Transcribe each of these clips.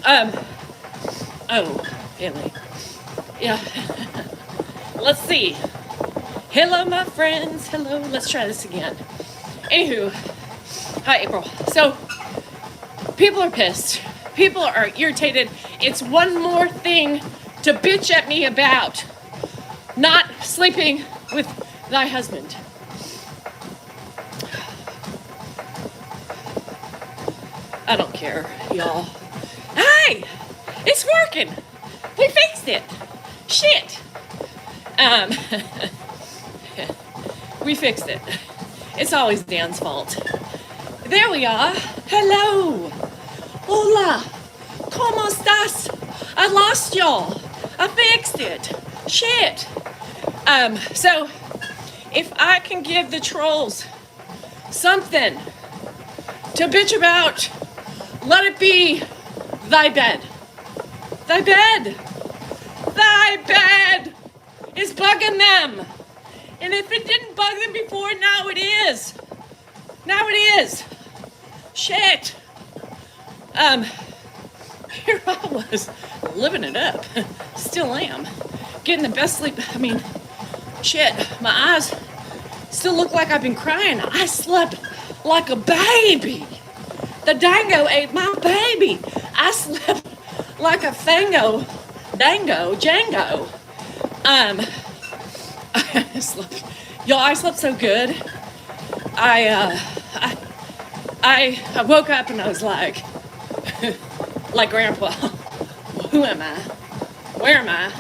Um, oh, really? Yeah. Let's see. Hello, my friends. Hello. Let's try this again. Anywho, hi, April. So, people are pissed. People are irritated. It's one more thing to bitch at me about not sleeping with thy husband. I don't care, y'all. Hey, it's working. We fixed it. Shit. We fixed it. It's always Dan's fault. There we are. Hello. Hola. ¿Cómo estás? I lost y'all. I fixed it. Shit. So, if I can give the trolls something to bitch about, let it be thy bed. Thy bed. Thy bed is bugging them. And if it didn't bug them before, now it is. Now it is. Shit. Here I was, living it up. Still am. Getting the best sleep. I mean, shit, my eyes still look like I've been crying. I slept like a baby. The dango ate my baby. I slept like a Django. I slept, y'all, I slept so good. I woke up and I was like Grandpa, who am I? Where am I?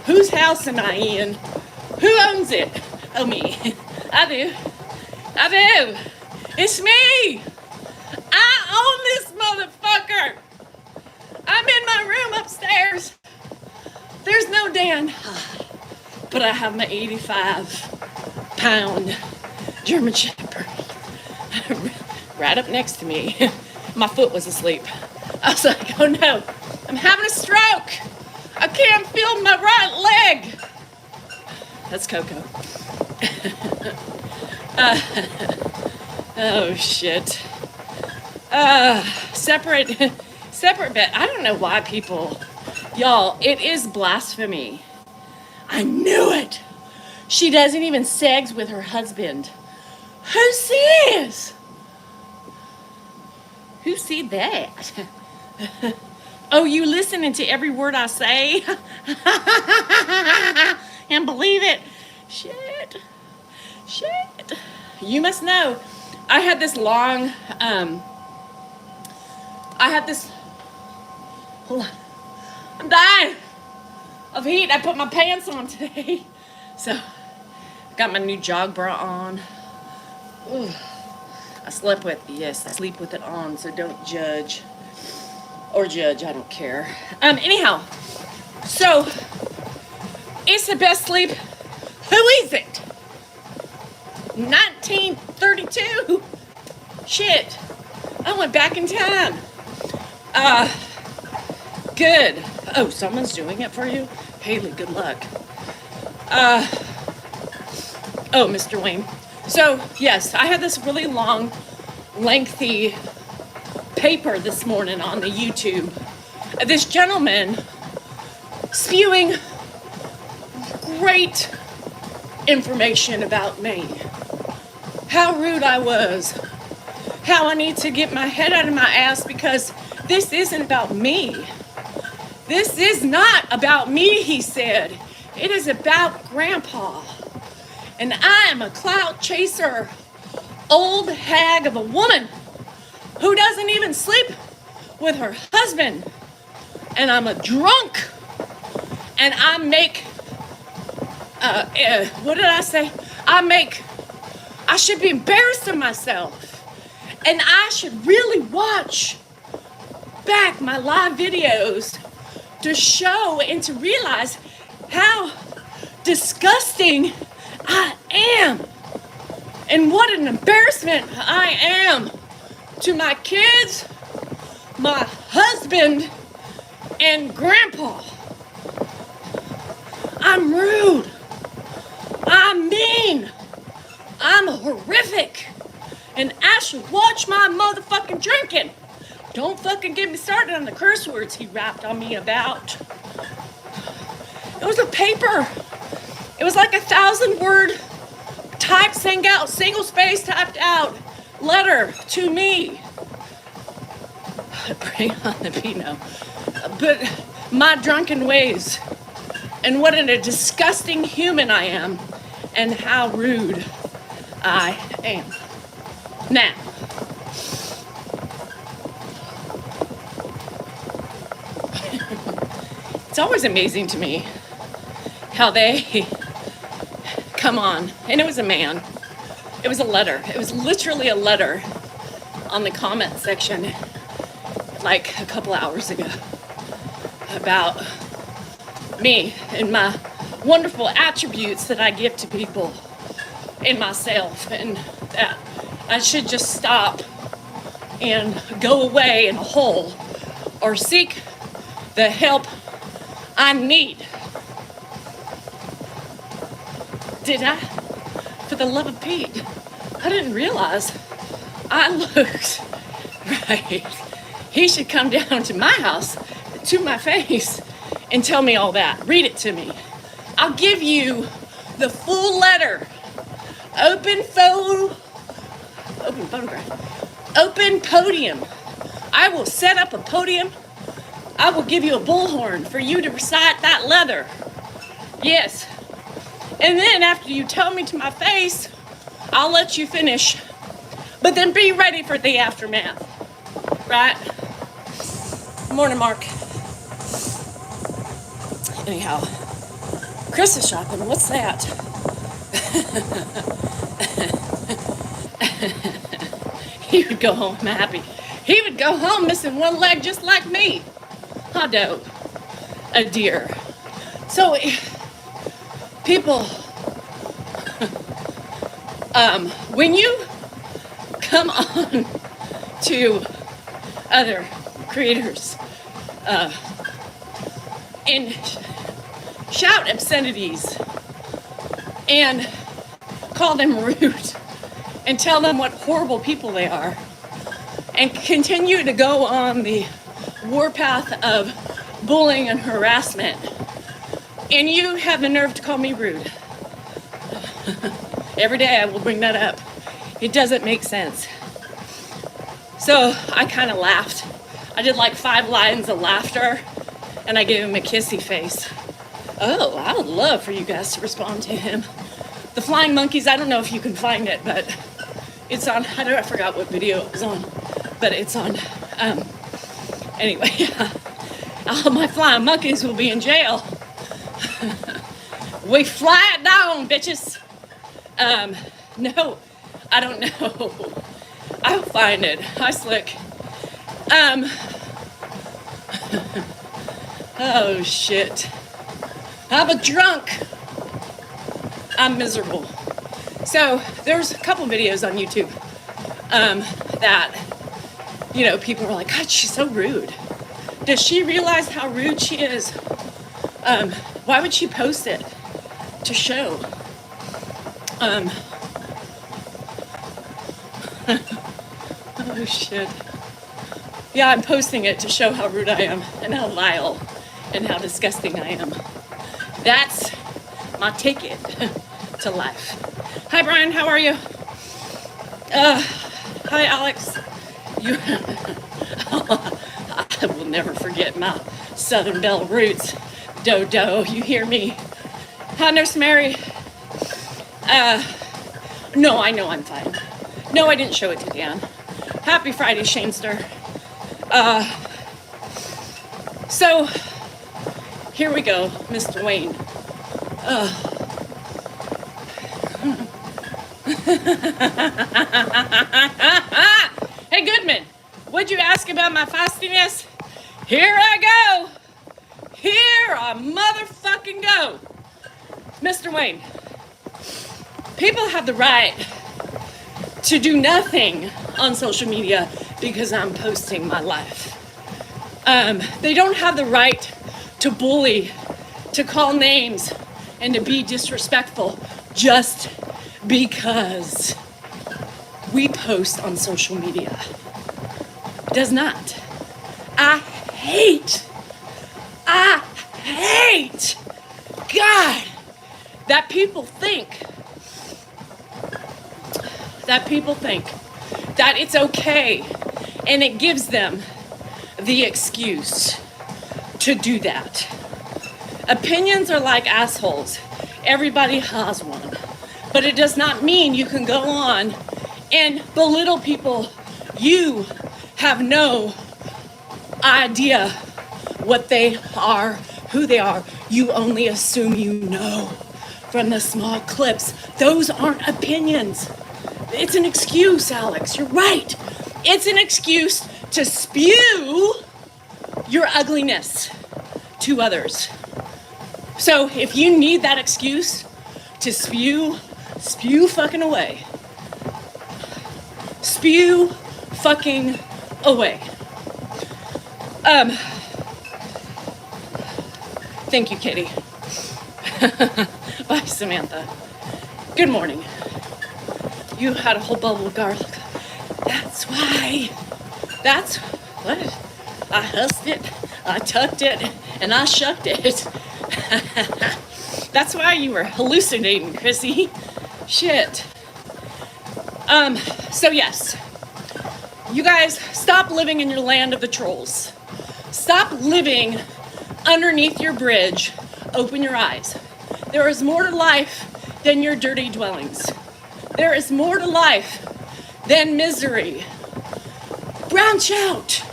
Whose house am I in? Who owns it? Oh, me. I do. It's me. I own this motherfucker. I'm in my room upstairs. There's no Dan. But I have my 85-pound German Shepherd right up next to me. My foot was asleep. I was like, oh no, I'm having a stroke. I can't feel my right leg. That's Coco. Oh shit. Separate bed. I don't know why people, y'all, it is blasphemy. I knew it. She doesn't even sex with her husband. Who says? Who said that? Oh, you listening to every word I say? And believe it. Shit. You must know, I had this long, hold on. I'm dying of heat. I put my pants on today. So, got my new jog bra on. Ooh. I sleep with it on, so don't judge. Or judge, I don't care. Anyhow, so, it's the best sleep. Who is it? 1932? Shit. I went back in time. Good. Oh, someone's doing it for you? Haley, good luck. Oh, Mr. Wayne. So, yes, I had this really long, lengthy paper this morning on the YouTube. This gentleman spewing great information about me. How rude I was. How I need to get my head out of my ass because this isn't about me. This is not about me, he said. It is about Grandpa. And I am a clout chaser, old hag of a woman who doesn't even sleep with her husband. And I'm a drunk. And I make, what did I say? I should be embarrassed of myself. And I should really watch back my live videos to show and to realize how disgusting I am. And what an embarrassment I am to my kids, my husband, and Grandpa. I'm rude. I'm mean. I'm horrific. And I should watch my motherfucking drinking. Don't fucking get me started on the curse words he rapped on me about. It was a paper. It was like 1,000-word typed, single space typed out letter to me. Bring on the Pinot. But my drunken ways, and what a disgusting human I am, and how rude I am. Now, it's always amazing to me how they come on, and it was a man. It was a letter. It was literally a letter on the comment section like a couple hours ago about me and my wonderful attributes that I give to people in myself, and that I should just stop and go away in a hole or seek the help I need. Did I? For the love of Pete, I didn't realize I looked right. He should come down to my house, to my face, and tell me all that. Read it to me. I'll give you the full letter. Open photograph. Open podium. I will set up a podium. I will give you a bullhorn for you to recite that letter. Yes. And then after you tell me to my face, I'll let you finish. But then be ready for the aftermath. Right? Morning, Mark. Anyhow, Christmas shopping, what's that? He would go home happy. He would go home missing one leg just like me. I do. A deer. So, people, when you come on to other creators and shout obscenities and call them rude and tell them what horrible people they are and continue to go on the warpath of bullying and harassment, and you have the nerve to call me rude. Every day I will bring that up. It doesn't make sense. So I kind of laughed. I did like 5 lines of laughter, and I gave him a kissy face. Oh, I would love for you guys to respond to him. The flying monkeys, I don't know if you can find it, but it's on, I forgot what video it was on, but it's on, anyway, all my flying monkeys will be in jail. We fly it down, bitches. No, I don't know. I'll find it. Hi, Slick. Oh, shit. I'm a drunk. I'm miserable. So there's a couple videos on YouTube that, you know, people are like, God, she's so rude. Does she realize how rude she is? Why would she post it? To show. Oh, shit. Yeah, I'm posting it to show how rude I am and how vile and how disgusting I am. That's my ticket to life. Hi, Brian. How are you? Hi, Alex. You. I will never forget my Southern Belle roots. Dodo, you hear me? Hi, Nurse Mary. No, I know I'm fine. No, I didn't show it to Dan. Happy Friday, Shanester. So, here we go, Mr. Wayne. Hey, Goodman, would you ask about my feistiness? Here I go. Here I motherfucking go. Mr. Wayne, people have the right to do nothing on social media because I'm posting my life. They don't have the right to bully, to call names, and to be disrespectful just because we post on social media. does not. I hate, God, that people think that it's okay, and it gives them the excuse to do that. Opinions are like assholes. Everybody has one. But it does not mean you can go on and belittle people. You have no idea what they are, who they are. You only assume you know from the small clips. Those aren't opinions. It's an excuse, Alex. You're right. It's an excuse to spew your ugliness to others. So if you need that excuse to spew fucking away. Spew fucking away. Thank you, Katie. Bye, Samantha. Good morning. You had a whole bubble of garlic. That's why. That's what? I husked it, I tucked it, and I shucked it. That's why you were hallucinating, Chrissy. Shit. So yes. You guys, stop living in your land of the trolls. Stop living underneath your bridge. Open your eyes. There is more to life than your dirty dwellings. There is more to life than misery. Branch out.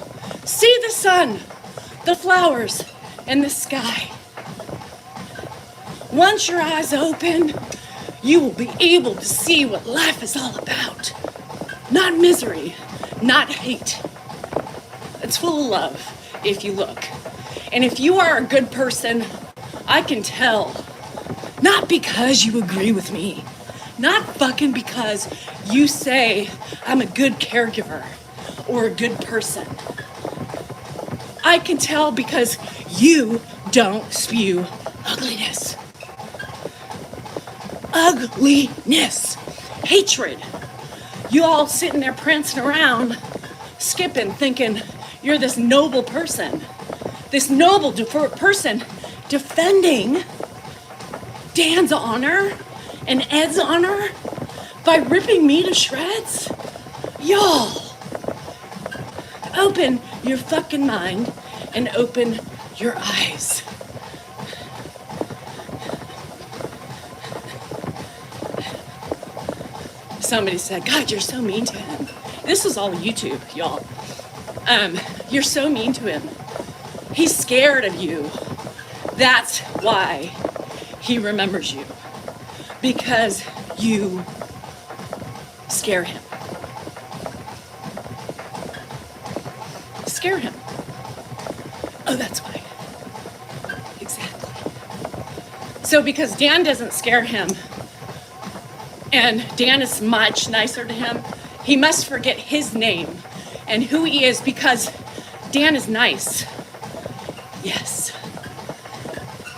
See the sun, the flowers, and the sky. Once your eyes open, you will be able to see what life is all about. Not misery, not hate. It's full of love if you look. And if you are a good person, I can tell. Not because you agree with me. Not fucking because you say I'm a good caregiver or a good person. I can tell because you don't spew ugliness. Ugliness. Hatred. You all sitting there prancing around, skipping, thinking you're this noble person. This noble person defending Dan's honor and Ed's honor by ripping me to shreds? Y'all, open your fucking mind and open your eyes. Somebody said, God, you're so mean to him. This was all YouTube, y'all. You're so mean to him. He's scared of you. That's why he remembers you. Because you scare him. Scare him. Oh, that's why. Exactly. So because Dan doesn't scare him, and Dan is much nicer to him, he must forget his name and who he is because Dan is nice. Yes.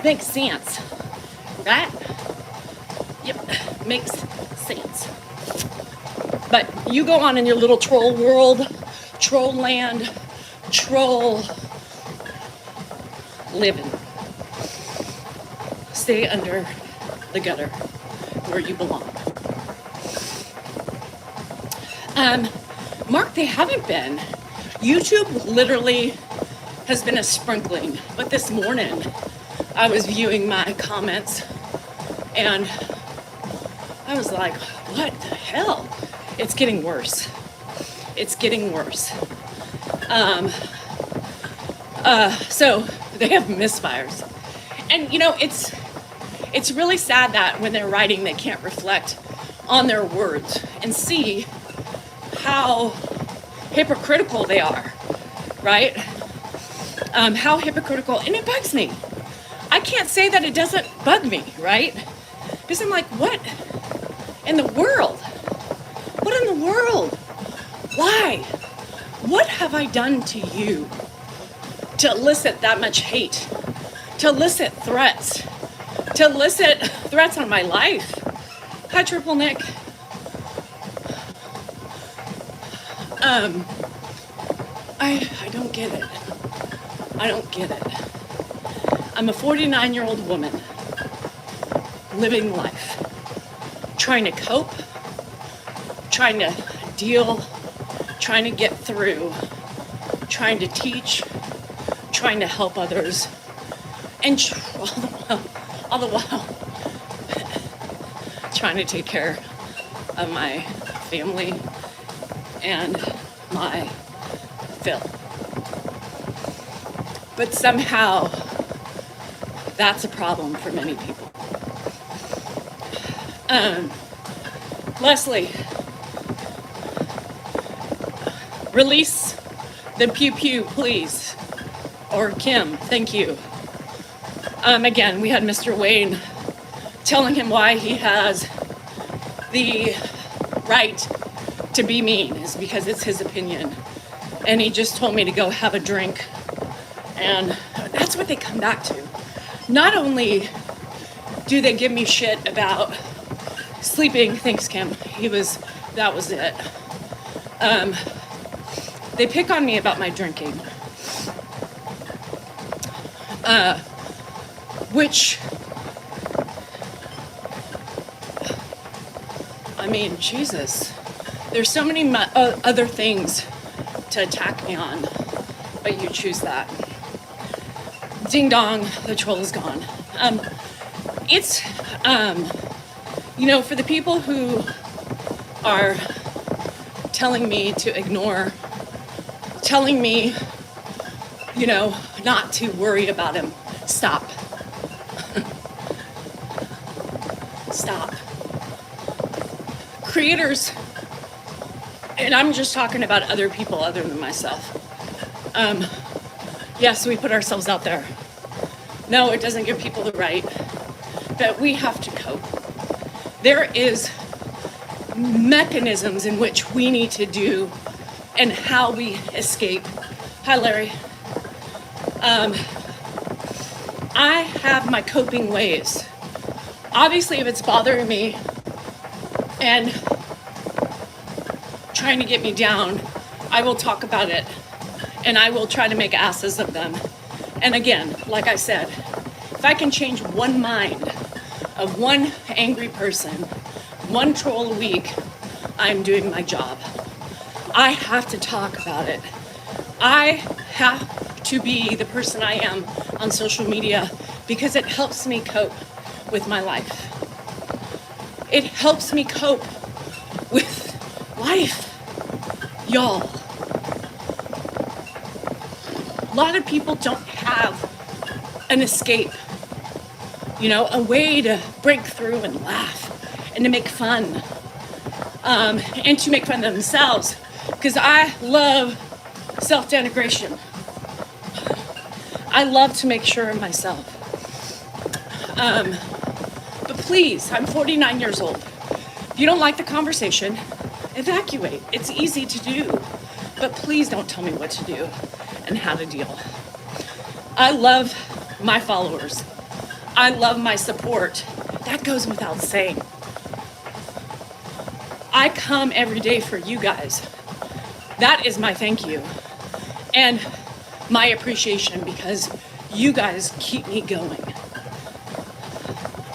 Makes sense, right? Yep, makes sense. But you go on in your little troll world, troll land, troll living. Stay under the gutter where you belong. Mark, they haven't been. YouTube literally has been a sprinkling, but this morning I was viewing my comments and I was like, what the hell? It's getting worse. It's getting worse. So they have misfires. And you know, it's really sad that when they're writing, they can't reflect on their words and see how hypocritical they are, right? How hypocritical, and it bugs me. I can't say that it doesn't bug me, right? Because I'm like, what in the world? What in the world? Why? What have I done to you to elicit that much hate? To elicit threats? To elicit threats on my life? Hi, Triple Nick. I don't get it. I don't get it. I'm a 49-year-old woman living life, trying to cope, trying to deal, trying to get through, trying to teach, trying to help others, and all the while trying to take care of my family and my Phil. But somehow that's a problem for many people. Leslie, release the pew pew, please. Or Kim, thank you. Again, we had Mr. Wayne telling him why he has the right to be mean is because it's his opinion. And he just told me to go have a drink. And that's what they come back to. Not only do they give me shit about sleeping, thanks Kim, that was it. They pick on me about my drinking. Which, I mean, Jesus, there's so many other things to attack me on, but you choose that. Ding dong, the troll is gone. It's, for the people who are telling me to ignore, telling me, not to worry about him, stop. Stop. Creators, and I'm just talking about other people other than myself. Yes, we put ourselves out there. No, it doesn't give people the right, but we have to cope. There is mechanisms in which we need to do and how we escape. Hi, Larry. I have my coping ways. Obviously, if it's bothering me and trying to get me down, I will talk about it and I will try to make asses of them. And again, like I said, if I can change one mind of one angry person, one troll a week, I'm doing my job. I have to talk about it. I have to be the person I am on social media because it helps me cope with my life. It helps me cope with life, y'all. A lot of people don't have an escape, a way to break through and laugh and to make fun, and to make fun of themselves, because I love self-denigration. I love to make sure of myself. But please, I'm 49 years old. If you don't like the conversation, evacuate. It's easy to do. But please don't tell me what to do and how to deal. I love my followers. I love my support. That goes without saying. I come every day for you guys. That is my thank you. And my appreciation, because you guys keep me going.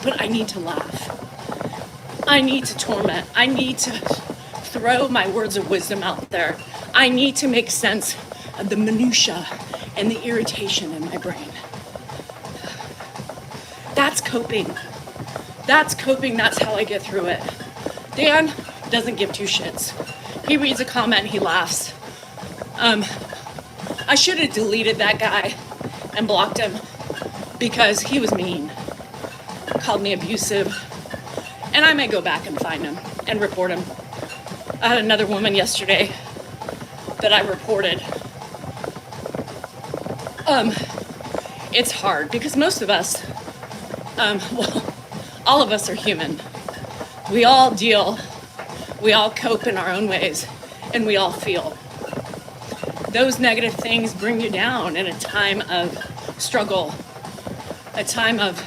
But I need to laugh. I need to torment. I need to throw my words of wisdom out there. I need to make sense of the minutia and the irritation in my brain. That's coping. That's coping. That's how I get through it. Dan doesn't give two shits. He reads a comment, he laughs. I should have deleted that guy and blocked him because he was mean. Called me abusive. And I may go back and find him and report him. I had another woman yesterday that I reported. It's hard because most of us, all of us are human. We all deal, we all cope in our own ways, and we all feel. Those negative things bring you down in a time of struggle, a time of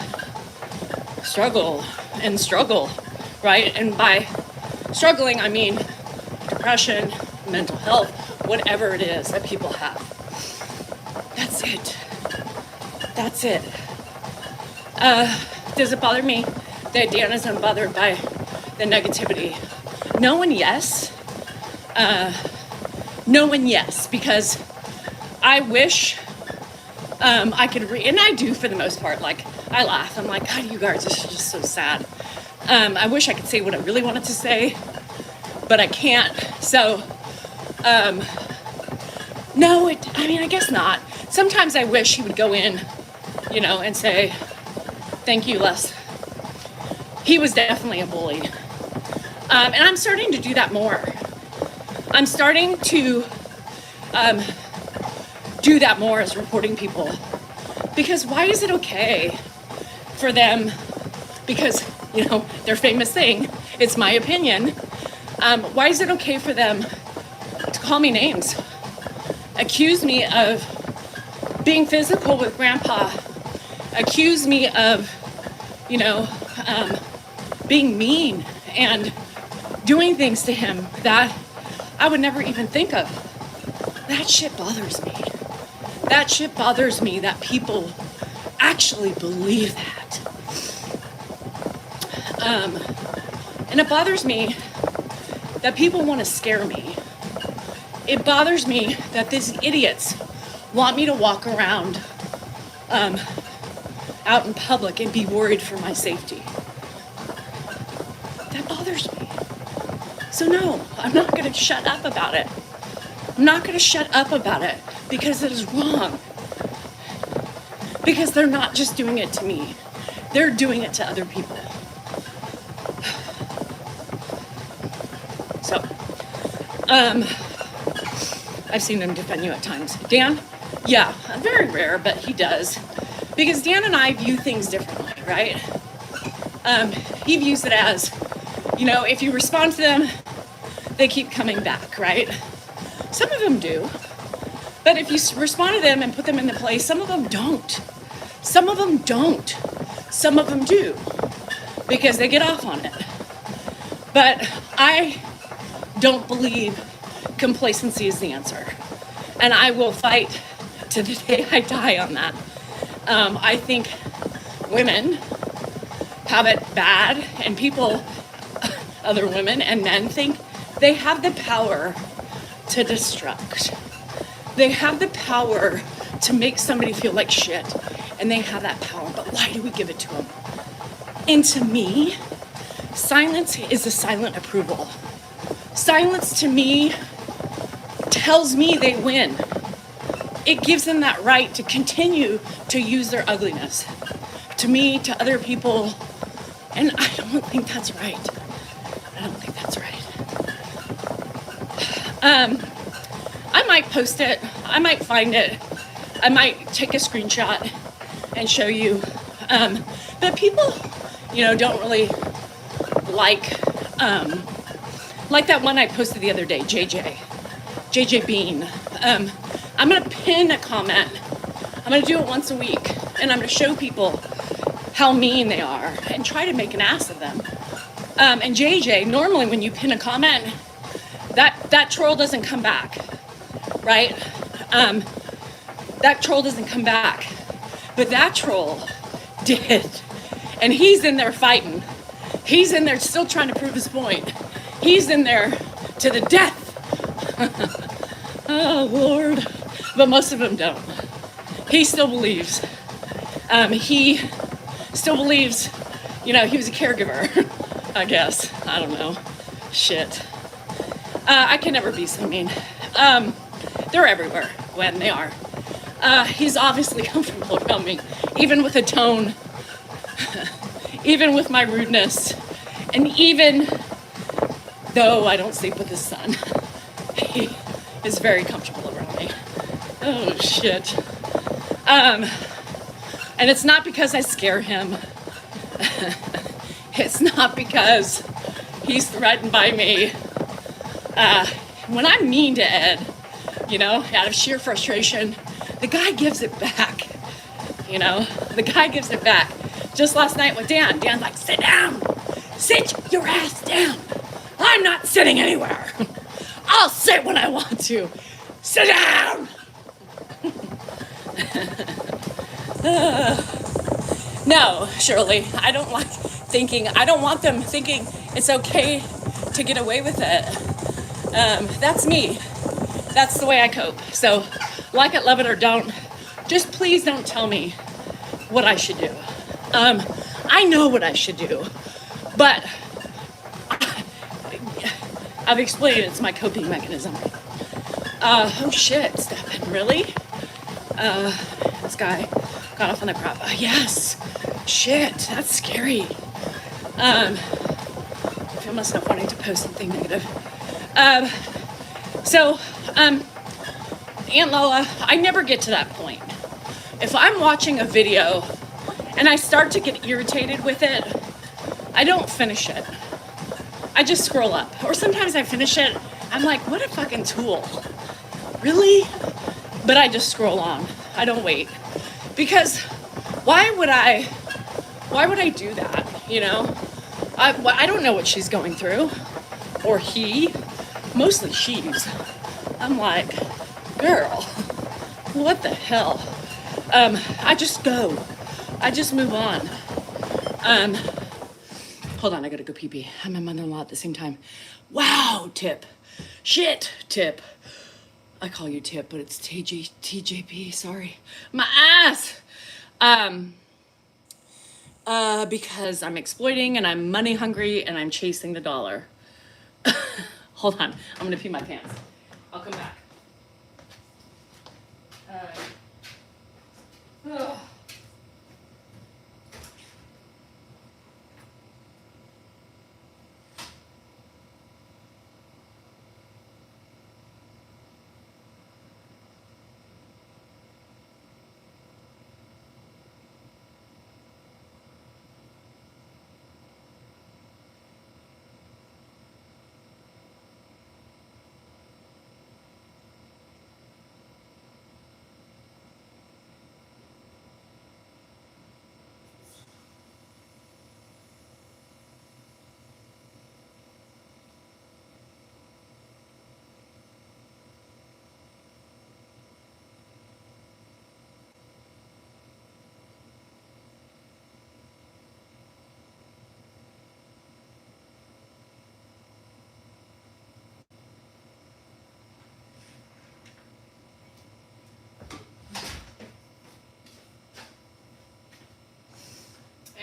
struggle and struggle, right? And by struggling, I mean depression, mental health, whatever it is that people have. That's it. That's it. Does it bother me that Dan is unbothered by the negativity? No and yes. No and yes, because I wish I could and I do for the most part. Like, I laugh. I'm like, God, you guys, this is just so sad. I wish I could say what I really wanted to say, but I can't. So, no, I guess not. Sometimes I wish he would go in, and say, thank you, Les. He was definitely a bully. And I'm starting to do that more. I'm starting to do that more as reporting people. Because why is it okay for them, because, their famous thing, it's my opinion, why is it okay for them to call me names? Accuse me of being physical with Grandpa. Accuse me of, being mean and doing things to him that I would never even think of. That shit bothers me. That shit bothers me that people actually believe that. And it bothers me that people want to scare me. It bothers me that these idiots want me to walk around out in public and be worried for my safety. That bothers me. So no, I'm not going to shut up about it. I'm not going to shut up about it because it is wrong. Because they're not just doing it to me. They're doing it to other people. So, I've seen them defend you at times. Dan? Yeah, very rare, but he does. Because Dan and I view things differently, right? He views it as, if you respond to them, they keep coming back, right? Some of them do. But if you respond to them and put them into place, some of them don't. Some of them don't. Some of them do. Because they get off on it. But I don't believe complacency is the answer. And I will fight to the day I die on that. I think women have it bad, and people, other women and men, think they have the power to destruct. They have the power to make somebody feel like shit, and they have that power, but why do we give it to them? And to me, silence is a silent approval. Silence to me tells me they win. It gives them that right to continue to use their ugliness to me, to other people, and I don't think that's right. I don't think that's right. I might post it. I might find it. I might take a screenshot and show you. But people, don't really like that one I posted the other day, JJ Bean. I'm going to pin a comment. I'm going to do it once a week, and I'm going to show people how mean they are and try to make an ass of them. And JJ, normally when you pin a comment, that troll doesn't come back, right? That troll doesn't come back. But that troll did. And he's in there fighting. He's in there still trying to prove his point. He's in there to the death. Oh, Lord. But most of them don't. He still believes. He still believes, he was a caregiver, I guess. I don't know. Shit. I can never be so mean. They're everywhere, Gwen, they are. He's obviously comfortable around me, even with a tone, even with my rudeness, and even though I don't sleep with his son, he is very comfortable around me. Oh, shit. And it's not because I scare him. It's not because he's threatened by me. When I'm mean to Ed, out of sheer frustration, the guy gives it back. The guy gives it back. Just last night with Dan, Dan's like, sit down. Sit your ass down. I'm not sitting anywhere. I'll sit when I want to. Sit down! No, Shirley, I don't want them thinking it's okay to get away with it. That's me. That's the way I cope. So, like it, love it, or don't, just please don't tell me what I should do. I know what I should do, but I've explained it's my coping mechanism. Oh shit, Stefan, really? This guy got off on the crop. Yes, shit, that's scary. I feel myself wanting to post something negative. Aunt Lola, I never get to that point. If I'm watching a video and I start to get irritated with it, I don't finish it. I just scroll up. Or sometimes I finish it, I'm like, what a fucking tool. Really? But I just scroll on. I don't wait. Because why would I do that, you know? I don't know what she's going through. Or he. Mostly she's. I'm like, girl, what the hell? I just go. I just move on. Hold on, I gotta go pee-pee. I'm my mother-in-law at the same time. Wow, Tip. Shit, Tip. I call you Tip, but it's TJP, sorry. My ass! Because I'm exploiting and I'm money hungry and I'm chasing the dollar. Hold on, I'm gonna pee my pants. I'll come back. Ugh.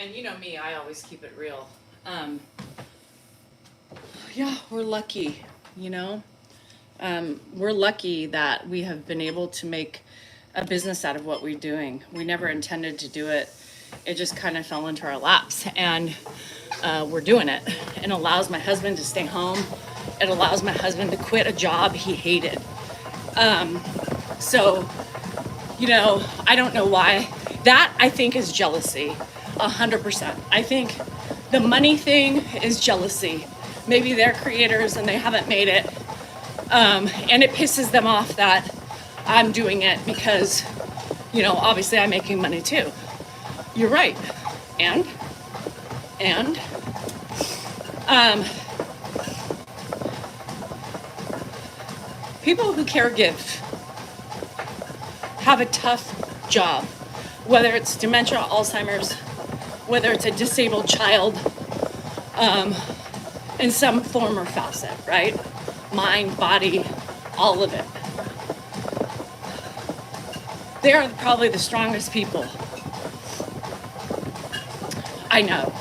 And you know me, I always keep it real. Yeah, we're lucky, you know? We're lucky that we have been able to make a business out of what we're doing. We never intended to do it. It just kind of fell into our laps, and we're doing it. It allows my husband to stay home. It allows my husband to quit a job he hated. So, you know, I don't know why. That, I think, is jealousy. 100%. I think the money thing is jealousy. Maybe they're creators and they haven't made it. And it pisses them off that I'm doing it because, you know, obviously I'm making money too. You're right. And people who caregive have a tough job, whether it's dementia, Alzheimer's, whether it's a disabled child, in some form or facet, right? Mind, body, all of it. They are probably the strongest people I know.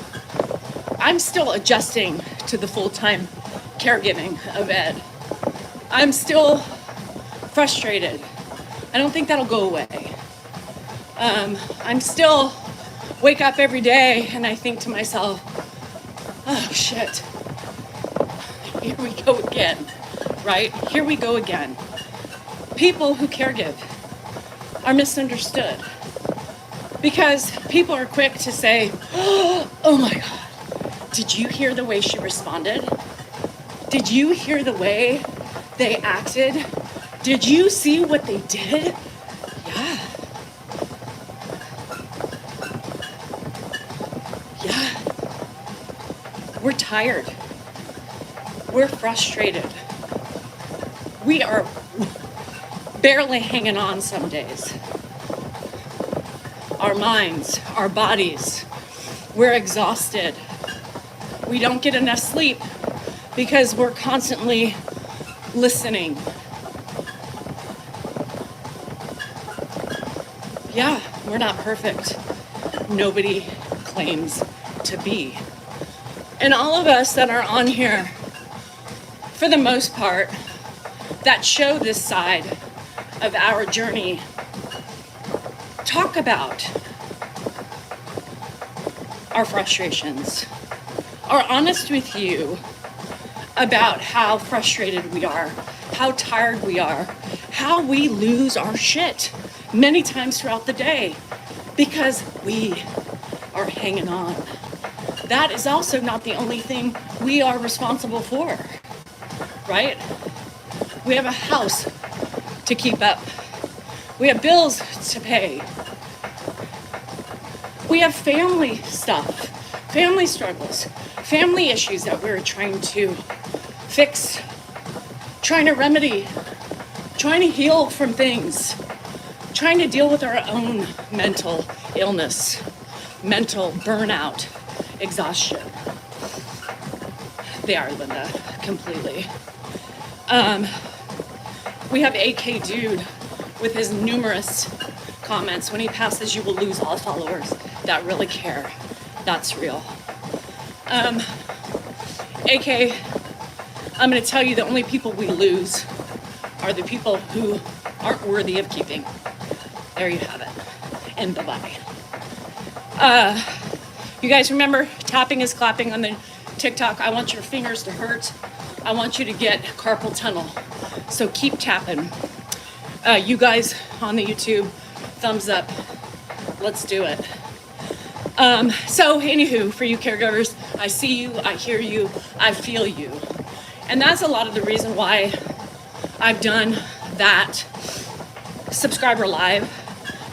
I'm still adjusting to the full-time caregiving of Ed. I'm still frustrated. I don't think that'll go away. I'm still wake up every day and I think to myself, oh shit, here we go again, right? Here we go again. People who caregive are misunderstood because people are quick to say, oh my God, did you hear the way she responded? Did you hear the way they acted? Did you see what they did? Yeah. We're tired. We're frustrated. barely hanging on some days. Our minds, our bodies, we're exhausted. We don't get enough sleep because we're constantly listening. Yeah, we're not perfect. Nobody claims to be. And all of us that are on here, for the most part, that show this side of our journey, talk about our frustrations, are honest with you about how frustrated we are, how tired we are, how we lose our shit many times throughout the day because we are hanging on. That is also not the only thing we are responsible for, right? We have a house to keep up. We have bills to pay. We have family stuff, family struggles, family issues that we're trying to fix, trying to remedy, trying to heal from things, trying to deal with our own mental illness, mental burnout, exhaustion. They are, Linda, completely. We have AK Dude with his numerous comments. When he passes, you will lose all followers that really care. That's real. AK, I'm going to tell you the only people we lose are the people who aren't worthy of keeping. There you have it. And bye-bye. You guys remember tapping is clapping on the TikTok? I want your fingers to hurt. I want you to get carpal tunnel. So keep tapping. You guys on the YouTube, thumbs up. Let's do it. So anywho, for you caregivers, I see you, I hear you, I feel you. And that's a lot of the reason why I've done that subscriber live,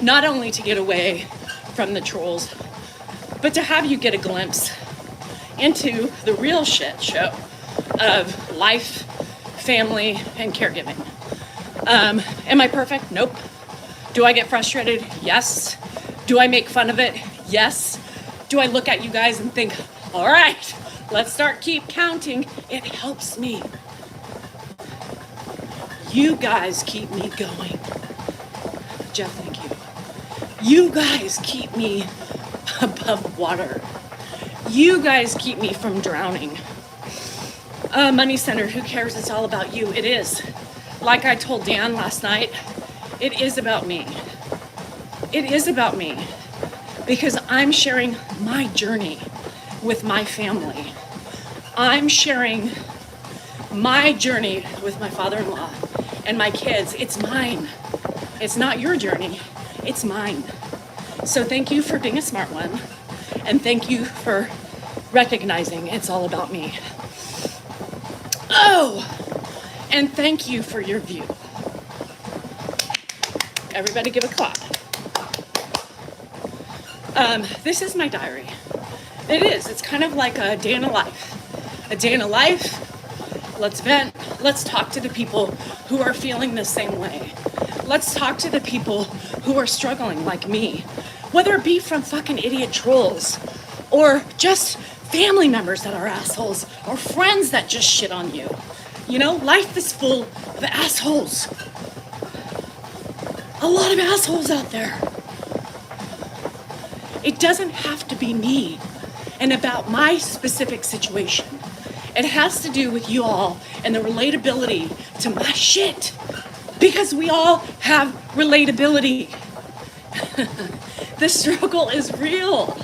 not only to get away from the trolls, but to have you get a glimpse into the real shit show of life, family, and caregiving. Am I perfect? Nope. Do I get frustrated? Yes. Do I make fun of it? Yes. Do I look at you guys and think, all right, let's keep counting? It helps me. You guys keep me going. Jeff, thank you. You guys keep me above water. You guys keep me from drowning. Money Center, who cares? It's all about you. It is. Like I told Dan last night, it is about me. It is about me because I'm sharing my journey with my family. I'm sharing my journey with my father-in-law and my kids. It's mine. It's not your journey. It's mine. So thank you for being a smart one. And thank you for recognizing it's all about me. Oh, and thank you for your view. Everybody give a clap. This is my diary. It is. It's kind of like a day in a life. A day in a life. Let's vent. Let's talk to the people who are feeling the same way. Let's talk to the people who are struggling like me. Whether it be from fucking idiot trolls or just family members that are assholes or friends that just shit on you. You know, life is full of assholes. A lot of assholes out there. It doesn't have to be me and about my specific situation. It has to do with you all and the relatability to my shit. Because we all have relatability. The struggle is real.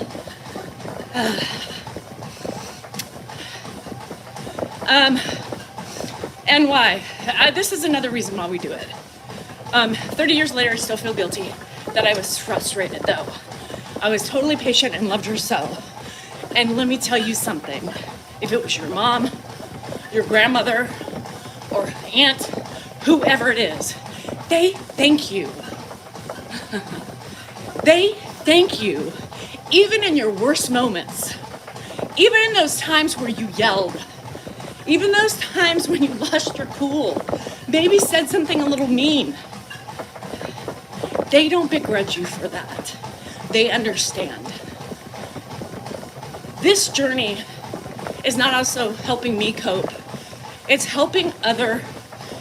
And why? This is another reason why we do it. 30 years later, I still feel guilty that I was frustrated, though. I was totally patient and loved her so. And let me tell you something. If it was your mom, your grandmother, or aunt, whoever it is, they thank you. They thank you, even in your worst moments. Even in those times where you yelled. Even those times when you lost your cool. Maybe said something a little mean. They don't begrudge you for that. They understand. This journey is not also helping me cope. It's helping other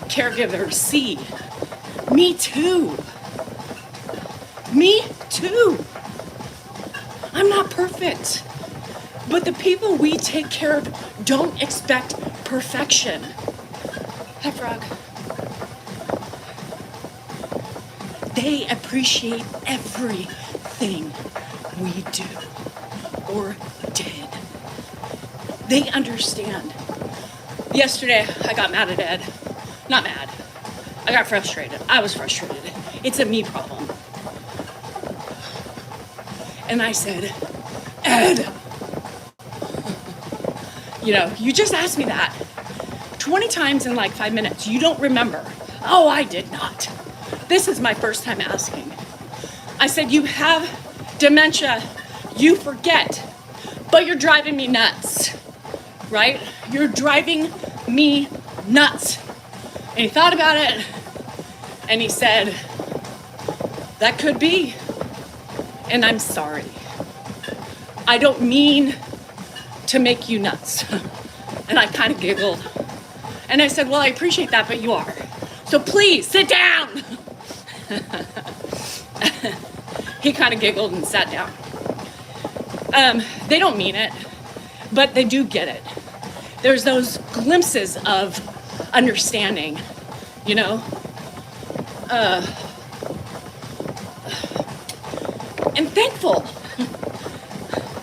caregivers see, me too. Me too. I'm not perfect. But the people we take care of don't expect perfection. Hi, Frog. They appreciate everything we do or did. They understand. Yesterday, I got mad at Ed. Not mad. I got frustrated. I was frustrated. It's a me problem. And I said, Ed, you just asked me that 20 times in like 5 minutes. You don't remember. Oh, I did not. This is my first time asking. I said, you have dementia. You forget. But you're driving me nuts. Right? You're driving me nuts. And he thought about it. And he said, that could be. And I'm sorry. I don't mean to make you nuts. And I kind of giggled. And I said, well, I appreciate that, but you are. So please, sit down. He kind of giggled and sat down. They don't mean it, but they do get it. There's those glimpses of understanding, and thankful.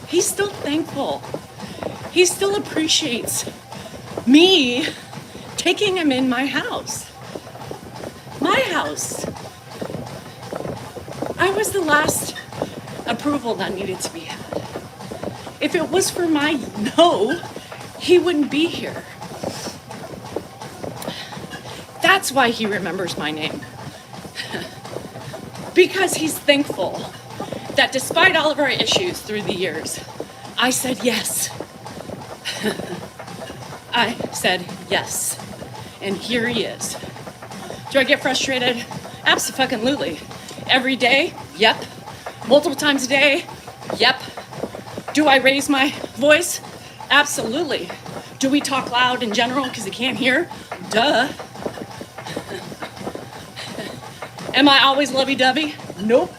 He's still thankful. He still appreciates me taking him in my house. My house. I was the last approval that needed to be had. If it was for my no, he wouldn't be here. That's why he remembers my name. Because he's thankful that despite all of our issues through the years, I said yes. I said yes. And here he is. Do I get frustrated? Abso-fucking-lutely. Every day? Yep. Multiple times a day? Yep. Do I raise my voice? Absolutely. Do we talk loud in general because he can't hear? Duh. Am I always lovey-dovey? Nope.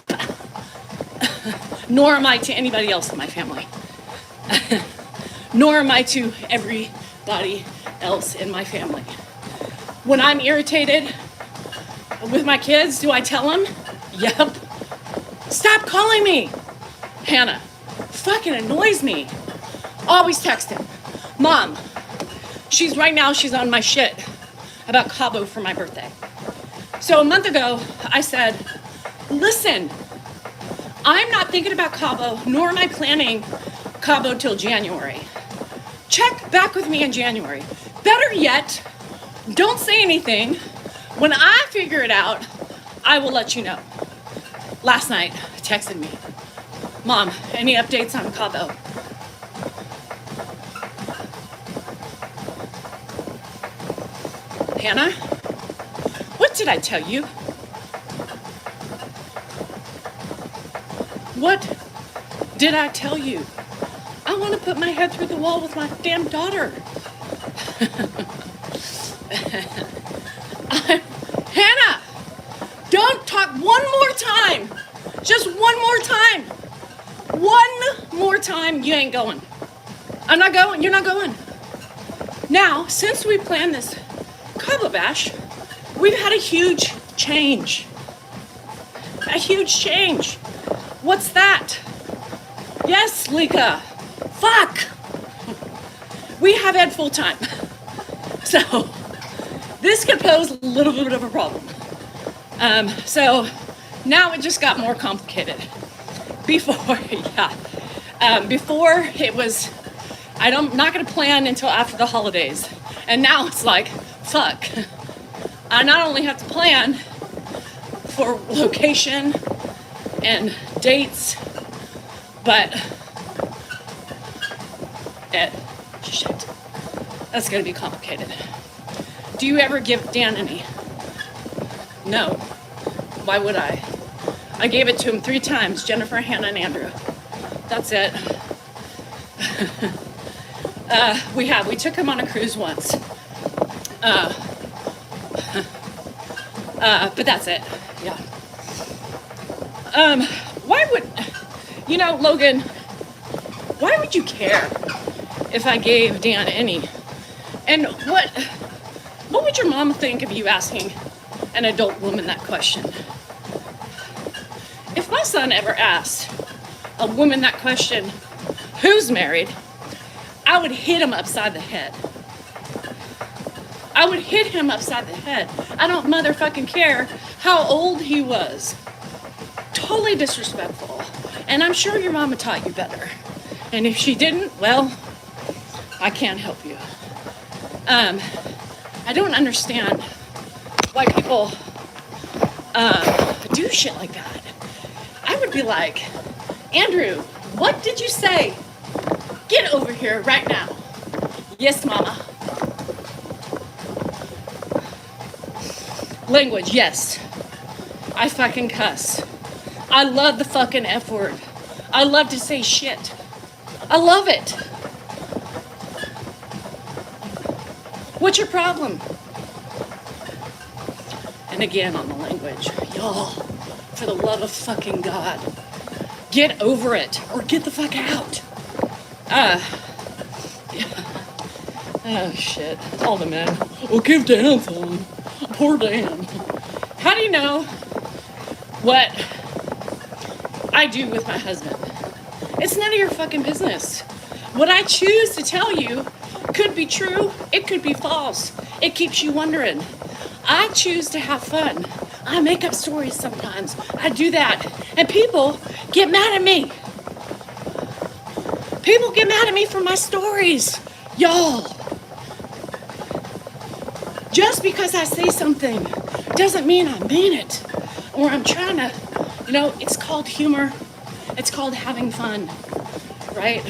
Nor am I to anybody else in my family. Nor am I to everybody else in my family. When I'm irritated with my kids, do I tell them? Yep. Stop calling me. Hannah fucking annoys me. Always text him. Mom, she's on my shit about Cabo for my birthday. So a month ago, I said, listen, I'm not thinking about Cabo, nor am I planning Cabo till January. Check back with me in January. Better yet, don't say anything. When I figure it out, I will let you know. Last night, texted me, Mom, any updates on Cabo? Hannah, what did I tell you? What did I tell you? I want to put my head through the wall with my damn daughter. Hannah, don't talk one more time. Just one more time. One more time, you ain't going. I'm not going, you're not going. Now, since we planned this Cabo Bash, we've had a huge change. A huge change. What's that? Yes, Lika. Fuck. We have Ed full time. So this could pose a little bit of a problem. So now it just got more complicated. Before it was, I'm not gonna plan until after the holidays. And now it's like, fuck. I not only have to plan for location and dates, but shit, that's gonna be complicated. Do you ever give Dan any? No. Why would I? I gave it to him 3 times, Jennifer, Hannah, and Andrew. That's it. We took him on a cruise once. But that's it, yeah. Why would, Logan, why would you care if I gave Dan any? And what would your mom think of you asking an adult woman that question? If my son ever asked a woman that question, who's married, I would hit him upside the head. I would hit him upside the head. I don't motherfucking care how old he was. Totally disrespectful. And I'm sure your mama taught you better. And if she didn't, well, I can't help you. I don't understand why people do shit like that. I would be like, Andrew, what did you say? Get over here right now. Yes, mama. Language, yes. I fucking cuss. I love the fucking F word. I love to say shit. I love it. What's your problem? And again on the language, y'all, for the love of fucking God, get over it or get the fuck out. Yeah. Oh shit, all the men. Oh, give Dan some. Poor Dan. How do you know what I do with my husband? It's none of your fucking business. What I choose to tell you could be true, it could be false. It keeps you wondering. I choose to have fun. I make up stories sometimes. I do that. And people get mad at me. People get mad at me for my stories. Y'all. Just because I say something doesn't mean I mean it. Or I'm trying to, it's called humor. It's called having fun. Right?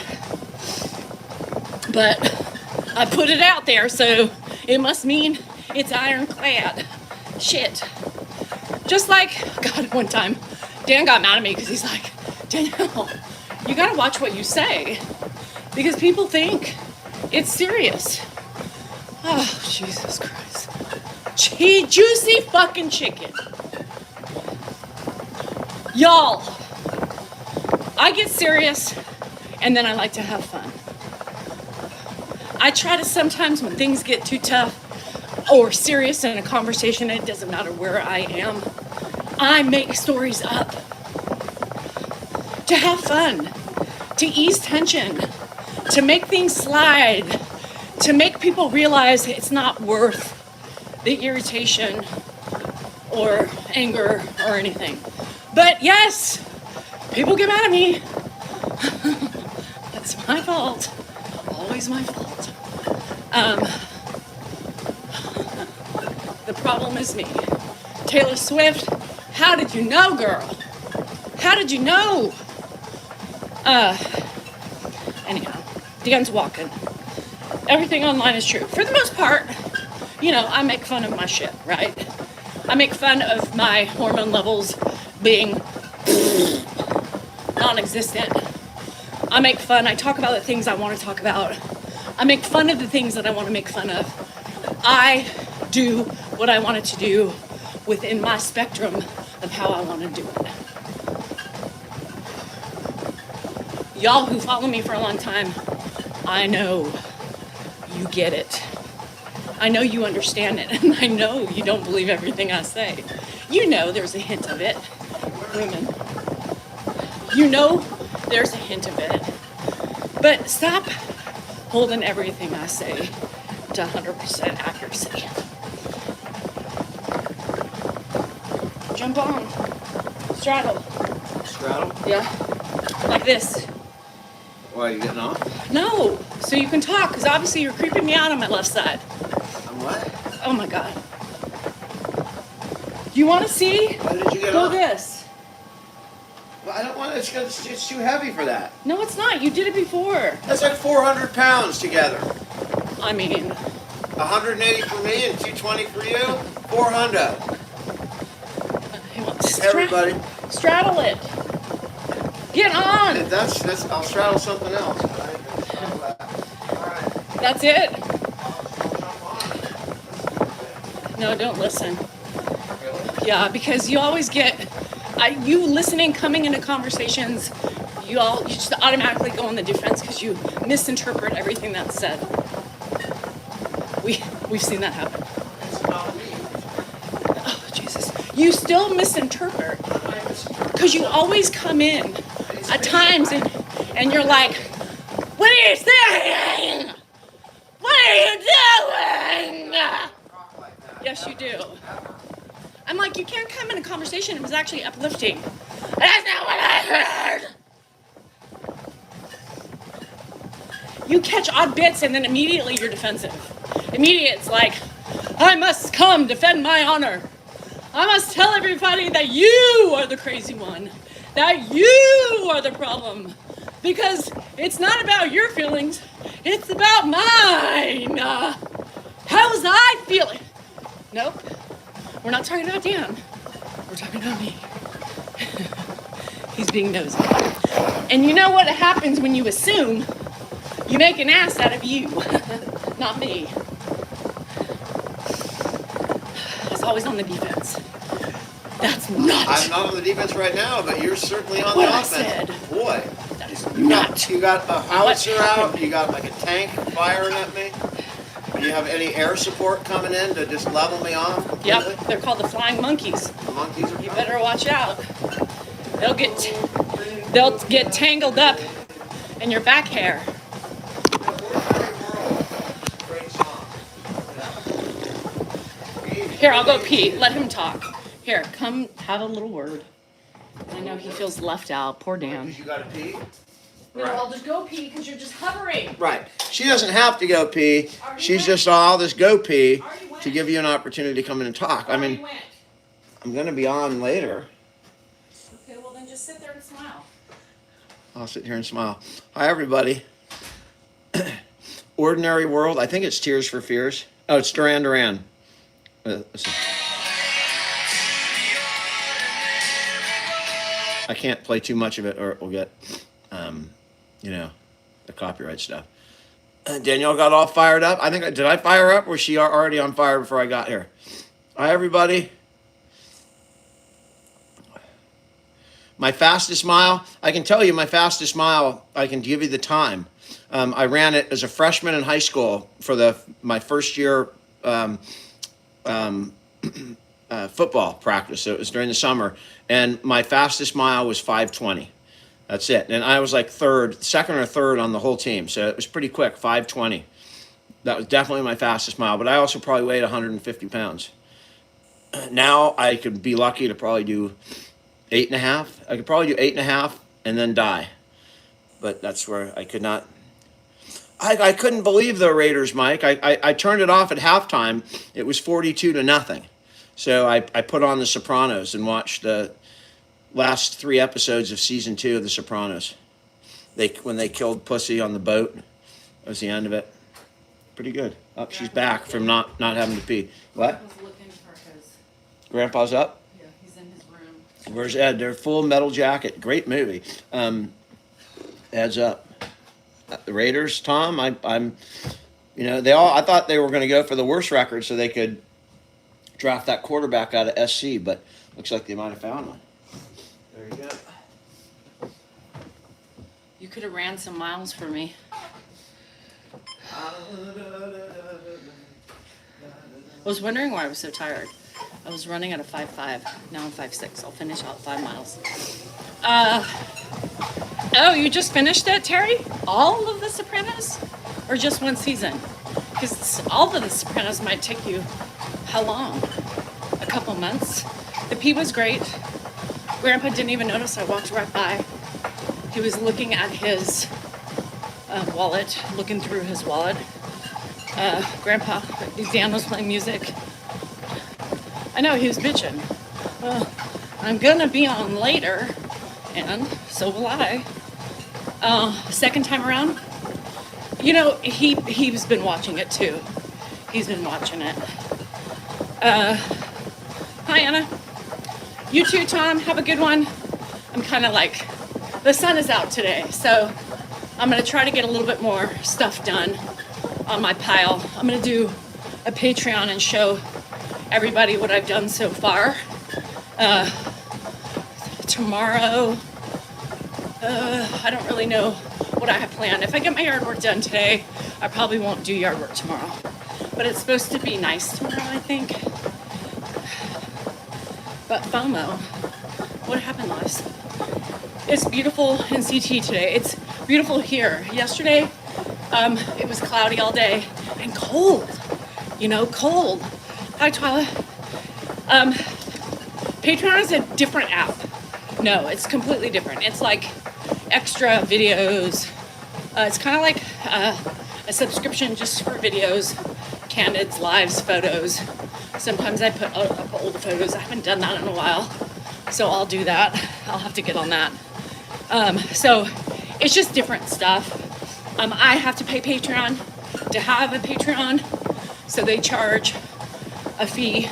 But I put it out there, so it must mean it's ironclad. Shit. Just like, God, one time, Dan got mad at me because he's like, Danielle, you gotta watch what you say because people think it's serious. Oh, Jesus Christ. Juicy fucking chicken. Y'all, I get serious and then I like to have fun. I try to sometimes when things get too tough or serious in a conversation, it doesn't matter where I am, I make stories up to have fun, to ease tension, to make things slide, to make people realize it's not worth the irritation or anger or anything. But yes, people get mad at me. That's my fault. Always my fault. The problem is me. Taylor Swift, how did you know, girl? How did you know? Anyhow, Dan's walking. Everything online is true. For the most part, I make fun of my shit, right? I make fun of my hormone levels being non-existent. I talk about the things I want to talk about. I make fun of the things that I want to make fun of. I do what I wanted to do within my spectrum of how I want to do it. Y'all who follow me for a long time, I know you get it. I know you understand it, and I know you don't believe everything I say. You know there's a hint of it, women. You know there's a hint of it. But stop holding everything I say to 100% accuracy. Jump on. Straddle. Straddle? Yeah. Like this. Why, are you getting off? No, so you can talk, because obviously you're creeping me out on my left side. On what? Oh my God. You want to see? Why did you get Go off? this. Well, I don't want it. It's too heavy for that. No, it's not. You did it before. That's like 400 pounds together. I mean... 180 for me and 220 for you. 400. Hey, well, Everybody. Straddle it. Get on. That's I'll straddle something else. But I ain't gonna straddle that. All right. That's it. I'll jump on. No, don't listen. Really? Yeah, because you always get, you listening, coming into conversations, you just automatically go on the defense because you misinterpret everything that's said. We've seen that happen. It's not me. Oh, Jesus. You still misinterpret because you always come in at times and you're like, what are you saying? What are you doing? Yes, you do. I'm like, you can't come in a conversation. It was actually uplifting. That's not what I heard. You catch odd bits and then immediately you're defensive. Immediately it's like, I must come defend my honor. I must tell everybody that you are the crazy one. That you are the problem. Because it's not about your feelings. It's about mine. How's I feeling? Nope. We're not talking about Dan. We're talking about me. He's being nosy. And you know what happens when you assume? You make an ass out of you, not me. It's always on the defense. That's not. I'm not on the defense right now, but you're certainly on what the I offense. said. Boy, That is not. you got a howitzer What out. happened? You got like a tank firing at me. Do you have any air support coming in to just level me off completely? Yep, they're called the flying monkeys. The monkeys are You coming. better watch out. They'll get tangled up in your back hair. Here, I'll go pee. Let him talk. Here, come have a little word. I know he feels left out. Poor Dan. You gotta pee? No, I'll just go pee because you're just hovering. Right. She doesn't have to go pee. She's just, I'll just go pee to give you an opportunity to come in and talk. I mean, I'm gonna be on later. Okay, well then just sit there and smile. I'll sit here and smile. Hi, everybody. Ordinary World. I think it's Tears for Fears. Oh, it's Duran Duran. Listen. I can't play too much of it or we'll get, the copyright stuff. Danielle got all fired up. Did I fire up or was she already on fire before I got here? Hi, everybody. My fastest mile, I can tell you my fastest mile, I can give you the time. I ran it as a freshman in high school for my first year football practice. So it was during the summer. And my fastest mile was 5:20. That's it. And I was like second or third on the whole team. So it was pretty quick, 5:20. That was definitely my fastest mile. But I also probably weighed 150 pounds. Now I could be lucky to probably do 8.5. I could probably do 8.5 and then die. But that's where I could not. I couldn't believe the Raiders, Mike. I turned it off at halftime. It was 42-0. So I put on The Sopranos and watched the last 3 episodes of season 2 of The Sopranos. When they killed Pussy on the boat, that was the end of it. Pretty good. Oh, she's back from not having to pee. What? Grandpa's up? Yeah, he's in his room. Where's Ed? They're Full Metal Jacket. Great movie. Ed's up. The Raiders, Tom, I thought they were going to go for the worst record so they could draft that quarterback out of SC, but looks like they might have found one. There you go. You could have ran some miles for me. I was wondering why I was so tired. I was running at a 5.5. Now I'm 5.6. I'll finish out 5 miles. Oh, you just finished it, Terry? All of The Sopranos? Or just one season? Because all of The Sopranos might take you, how long? A couple months? The pee was great. Grandpa didn't even notice I walked right by. He was looking at his wallet, looking through his wallet. Grandpa, Dan was playing music. I know, he was bitching. Well, I'm gonna be on later, and so will I. Second time around, he's been watching it too. He's been watching it. Hi, Anna. You too, Tom. Have a good one. I'm kind of like, the sun is out today, so I'm gonna try to get a little bit more stuff done on my pile. I'm gonna do a Patreon and show everybody what I've done so far. Tomorrow, I don't really know what I have planned. If I get my yard work done today, I probably won't do yard work tomorrow. But it's supposed to be nice tomorrow, I think. But FOMO, what happened, Liz? It's beautiful in CT today. It's beautiful here. Yesterday, it was cloudy all day and cold. You know, cold. Hi, Twyla. Patreon is a different app. No, it's completely different. It's like extra videos. It's kind of like a subscription just for videos, candids, lives, photos. Sometimes I put up old photos. I haven't done that in a while, so I'll do that. I'll have to get on that. So it's just different stuff. I have to pay Patreon to have a Patreon, so they charge a fee.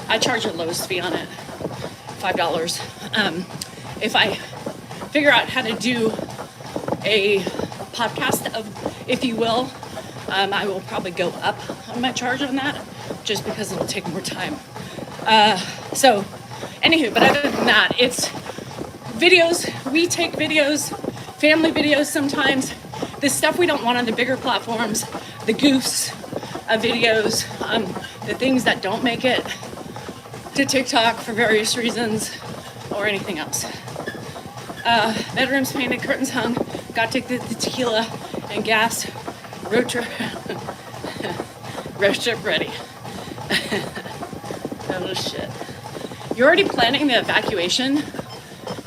I charge a lowest fee on it, $5. If I figure out how to do a podcast of, if you will, I will probably go up on my charge on that, just because it'll take more time. So, anywho, but other than that, it's videos. We take videos, family videos sometimes, the stuff we don't want on the bigger platforms, the goofs of videos, the things that don't make it to TikTok for various reasons, or anything else. Bedrooms painted, curtains hung, got to get the tequila and gas, road trip ready. Oh shit. You're already planning the evacuation?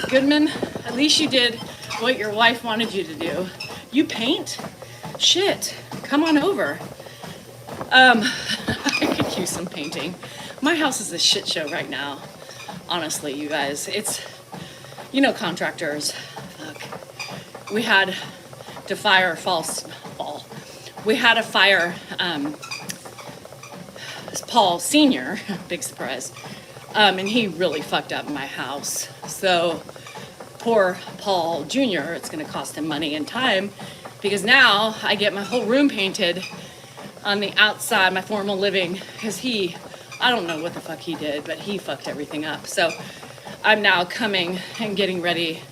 Goodman, at least you did what your wife wanted you to do. You paint? Shit, come on over. I could use some painting. My house is a shit show right now. Honestly, you guys, it's, you know, contractors. Fuck. We had to fire We had a fire, Paul Senior, big surprise, and he really fucked up my house. So poor Paul Jr., it's gonna cost him money and time, because now I get my whole room painted on the outside, my formal living, because I don't know what the fuck he did, but he fucked everything up. So I'm now coming and getting ready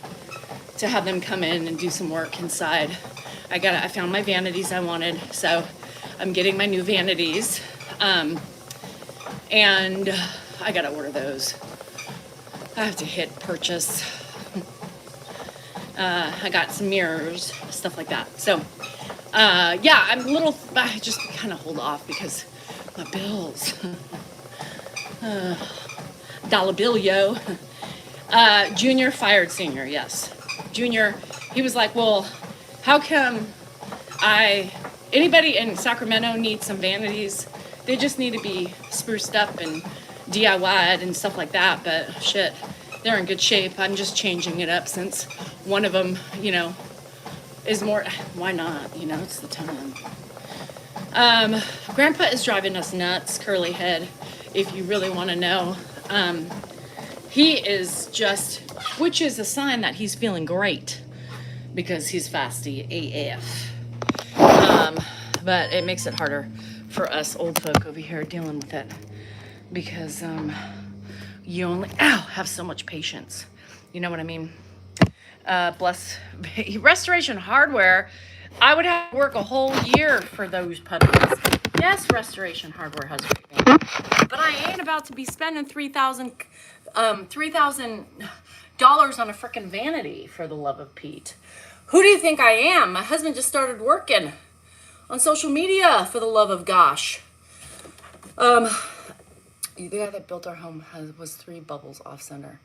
to have them come in and do some work inside. I found my vanities I wanted, so I'm getting my new vanities. And I gotta order those. I have to hit purchase. I got some mirrors, stuff like that. So, yeah, I just kind of hold off because my bills. Dollar bill, yo. Junior fired Senior, yes. Junior, he was like, well, how come anybody in Sacramento needs some vanities? They just need to be spruced up and DIY'd and stuff like that, but shit, they're in good shape. I'm just changing it up since one of them, you know, is more, why not? You know, it's the time. Grandpa is driving us nuts, curly head, if you really want to know. He is just, which is a sign that he's feeling great because he's fasty AF. But it makes it harder for us old folk over here dealing with it because you only have so much patience. You know what I mean? Bless Restoration Hardware. I would have to work a whole year for those puppies. Yes, Restoration Hardware has great things. But I ain't about to be spending $3,000 on a frickin' vanity, for the love of Pete. Who do you think I am? My husband just started working on social media, for the love of gosh. The guy that built our home was 3 bubbles off center.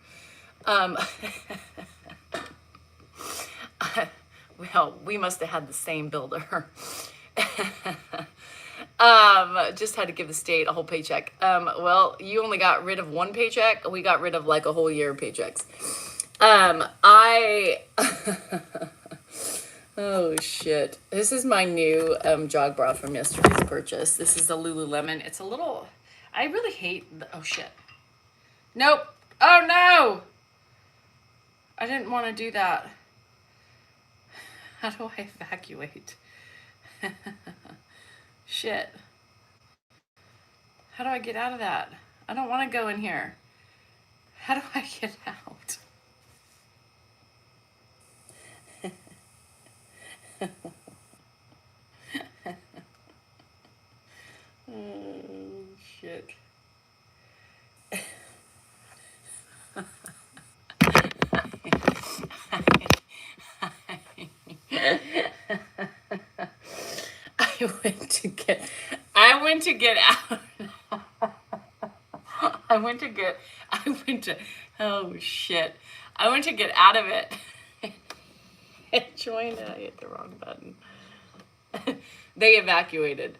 Well, we must have had the same builder. Just had to give the state a whole paycheck. Well, you only got rid of 1 paycheck. We got rid of like a whole year of paychecks. Oh shit. This is my new jog bra from yesterday's purchase. This is the Lululemon. It's a little, I really hate oh shit. Nope. Oh no. I didn't want to do that. How do I evacuate? Shit. How do I get out of that? I don't want to go in here. How do I get out? Oh, shit. I went to get out. Oh shit. I went to get out of it. It joined and I hit the wrong button. They evacuated.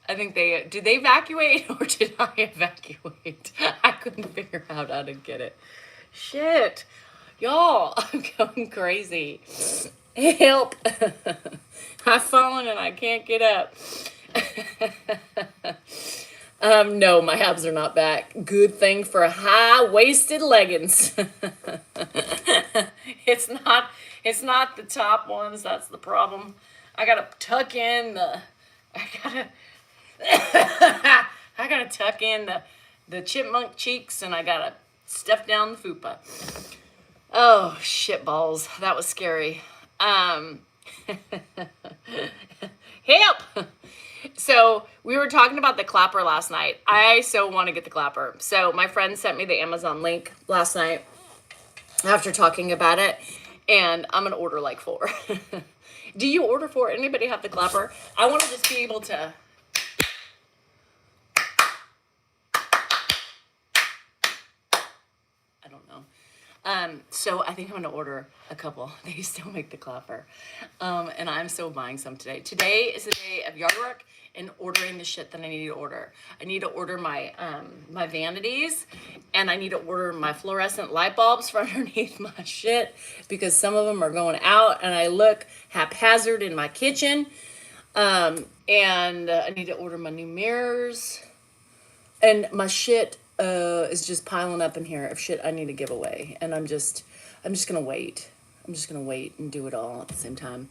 I think did they evacuate or did I evacuate? I couldn't figure out how to get it. Shit. Y'all, I'm going crazy. Help. I've fallen and I can't get up. No, my abs are not back. Good thing for high-waisted leggings. It's not the top ones, that's the problem. I gotta tuck in the chipmunk cheeks, and I gotta stuff down the fupa. Oh, shit balls. That was scary. Help! So we were talking about the clapper last night. I so want to get the clapper. So my friend sent me the Amazon link last night after talking about it, and I'm going to order like 4. Do you order 4? Anybody have the clapper? I want to just be able to... I don't know. So I think I'm gonna order a couple. They still make the clapper. And I'm so buying some today. Today is the day of yard work and ordering the shit that I need to order. I need to order my my vanities, and I need to order my fluorescent light bulbs for underneath my shit because some of them are going out and I look haphazard in my kitchen. And I need to order my new mirrors, and my shit is just piling up in here of shit I need to give away, and I'm just gonna wait. I'm just gonna wait and do it all at the same time.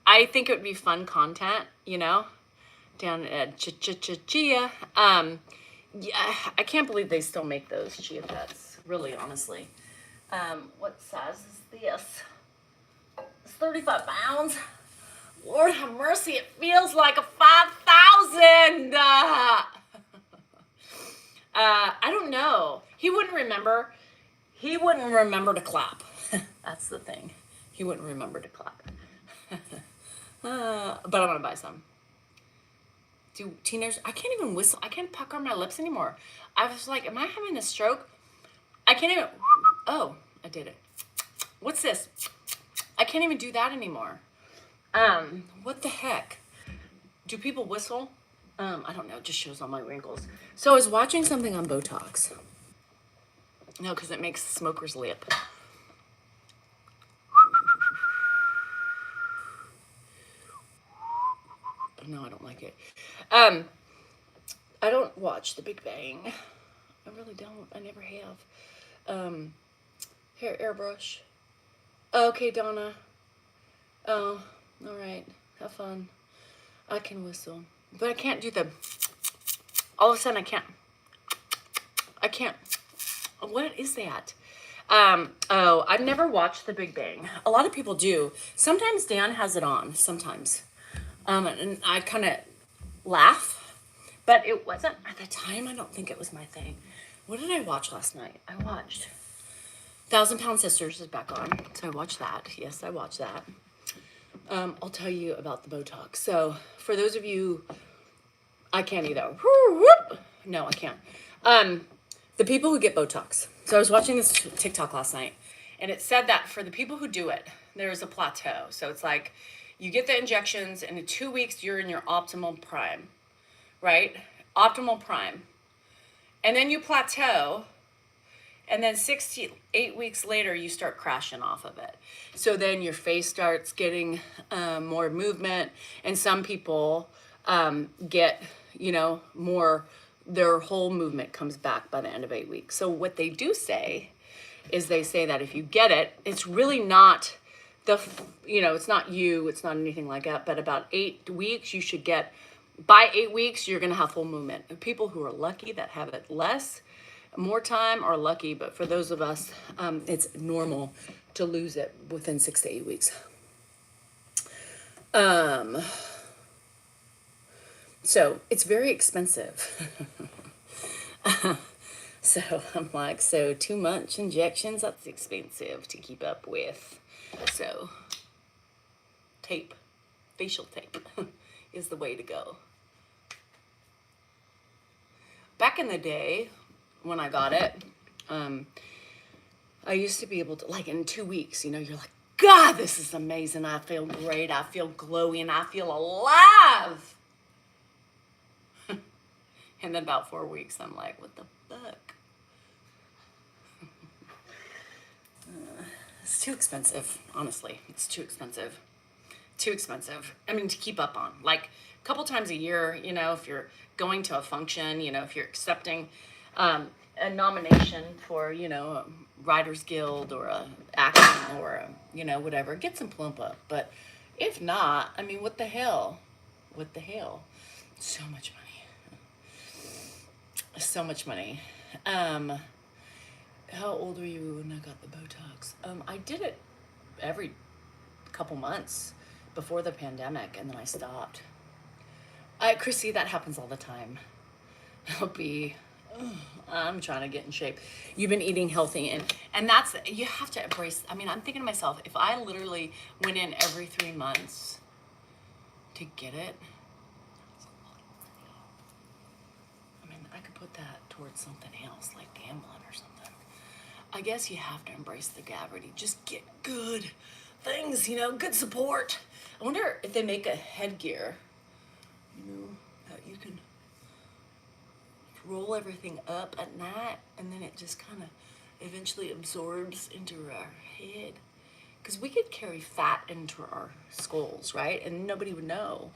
I think it would be fun content, you know, down at Chia. Yeah, I can't believe they still make those chia pets. Really, honestly. What size is this? It's 35 pounds. Lord have mercy, it feels like a 5,000. I don't know. He wouldn't remember. He wouldn't remember to clap. That's the thing. He wouldn't remember to clap. But I'm going to buy some. Do teenagers... I can't even whistle. I can't pucker my lips anymore. I was like, am I having a stroke? I can't even... Oh, I did it. What's this? I can't even do that anymore. What the heck? Do people whistle? I don't know. It just shows all my wrinkles. So I was watching something on Botox. No, because it makes the smoker's lip. No, I don't like it. I don't watch The Big Bang. I really don't. I never have. Hair airbrush. Okay, Donna. Oh, all right. Have fun. I can whistle, but I can't do the... All of a sudden, I can't. What is that? Oh, I've never watched The Big Bang. A lot of people do. Sometimes Dan has it on, sometimes. And I kind of laugh, but it wasn't at the time. I don't think it was my thing. What did I watch last night? I watched 1,000 Pound Sisters is back on, so I watched that. Yes, I watched that. I'll tell you about the Botox. So for those of you, I can't either. No, I can't. The people who get Botox. So I was watching this TikTok last night, and it said that for the people who do it, there is a plateau. So it's like you get the injections, and in 2 weeks, you're in your optimal prime, right? Optimal prime. And then you plateau, and then 6 to 8 weeks later, you start crashing off of it. So then your face starts getting more movement, and some people get, you know, more their whole movement comes back by the end of 8 weeks. So what they do say is they say that if you get it, it's really not it's not it's not anything like that, but about 8 weeks, you should get, by 8 weeks, you're going to have full movement. The people who are lucky that have it more time are lucky, but for those of us, it's normal to lose it within 6 to 8 weeks. So it's very expensive. So I'm like, so too much injections, that's expensive to keep up with. So facial tape is the way to go. Back in the day when I got it, I used to be able to, like in 2 weeks, you're like, God, this is amazing. I feel great. I feel glowy and I feel alive. And then about 4 weeks, I'm like, what the fuck? It's too expensive, honestly. It's too expensive. Too expensive. I mean, to keep up on. Like, a couple times a year, if you're going to a function, if you're accepting a nomination for, a Writers Guild or a acting or, whatever, get some plump up. But if not, I mean, what the hell? What the hell? So much money. So much money. How old were you when I got the Botox? I did it every couple months before the pandemic, and then I stopped. Chrissy, that happens all the time. I'm trying to get in shape. You've been eating healthy, and that's, you have to embrace. I mean, I'm thinking to myself, if I literally went in every 3 months to get it, I mean, I could put that towards something else, like gambling or something. I guess you have to embrace the gravity. Just get good things, good support. I wonder if they make a headgear, that you can roll everything up at night, and then it just kind of eventually absorbs into our head. Because we could carry fat into our skulls, right? And nobody would know.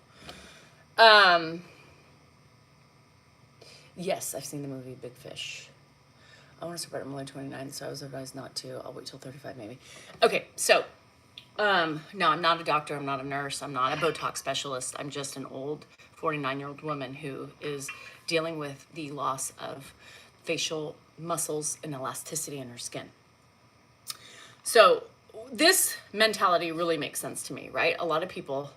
Yes, I've seen the movie Big Fish. I want to start, I'm only 29, so I was advised not to. I'll wait till 35 maybe. Okay, so, no, I'm not a doctor, I'm not a nurse, I'm not a Botox specialist. I'm just an old 49-year-old woman who is dealing with the loss of facial muscles and elasticity in her skin. So this mentality really makes sense to me, right? A lot of people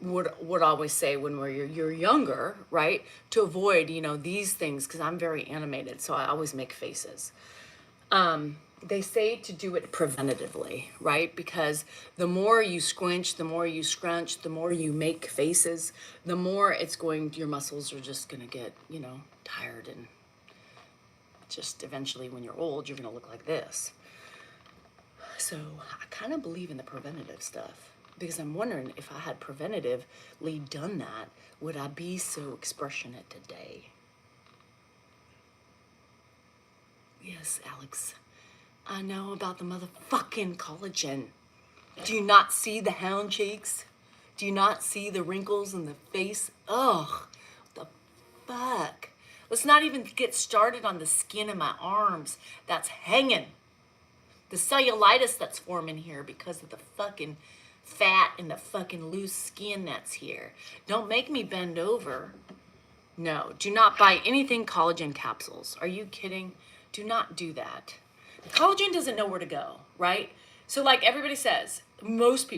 would always say when you're younger, right, to avoid, these things, because I'm very animated, so I always make faces. They say to do it preventatively, right? Because the more you squinch, the more you scrunch, the more you make faces, the more your muscles are just going to get, tired, and just eventually when you're old, you're going to look like this. So I kind of believe in the preventative stuff, because I'm wondering if I had preventatively done that, would I be so expressionate today? Yes, Alex, I know about the motherfucking collagen. Do you not see the hound cheeks? Do you not see the wrinkles in the face? Ugh, what the fuck? Let's not even get started on the skin in my arms that's hanging. The cellulitis that's forming here because of the fucking fat and the fucking loose skin that's here. Don't make me bend over. No, do not buy anything collagen capsules. Are you kidding? Do not do that. Collagen doesn't know where to go, right? So like everybody says, most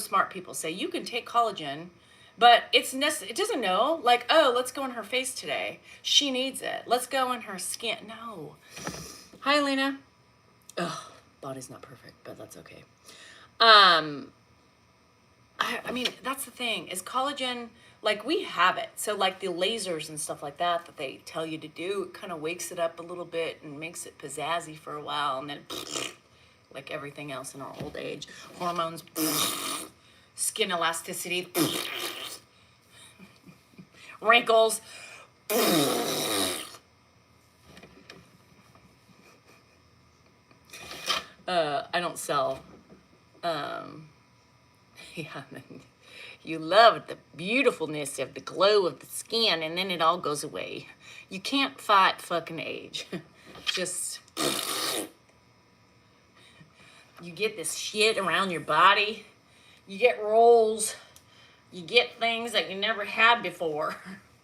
smart people say you can take collagen, but it doesn't know, like, oh, let's go in her face today. She needs it. Let's go in her skin. No. Hi, Elena. Ugh, body's not perfect, but that's okay. I mean, that's the thing, is collagen, like, we have it. So like the lasers and stuff like that they tell you to do, it kind of wakes it up a little bit and makes it pizzazzy for a while, and then like everything else in our old age, hormones, skin elasticity, wrinkles. I don't sell, yeah, You love the beautifulness of the glow of the skin, and then it all goes away. You can't fight fucking age. Just, you get this shit around your body. You get rolls. You get things that you never had before.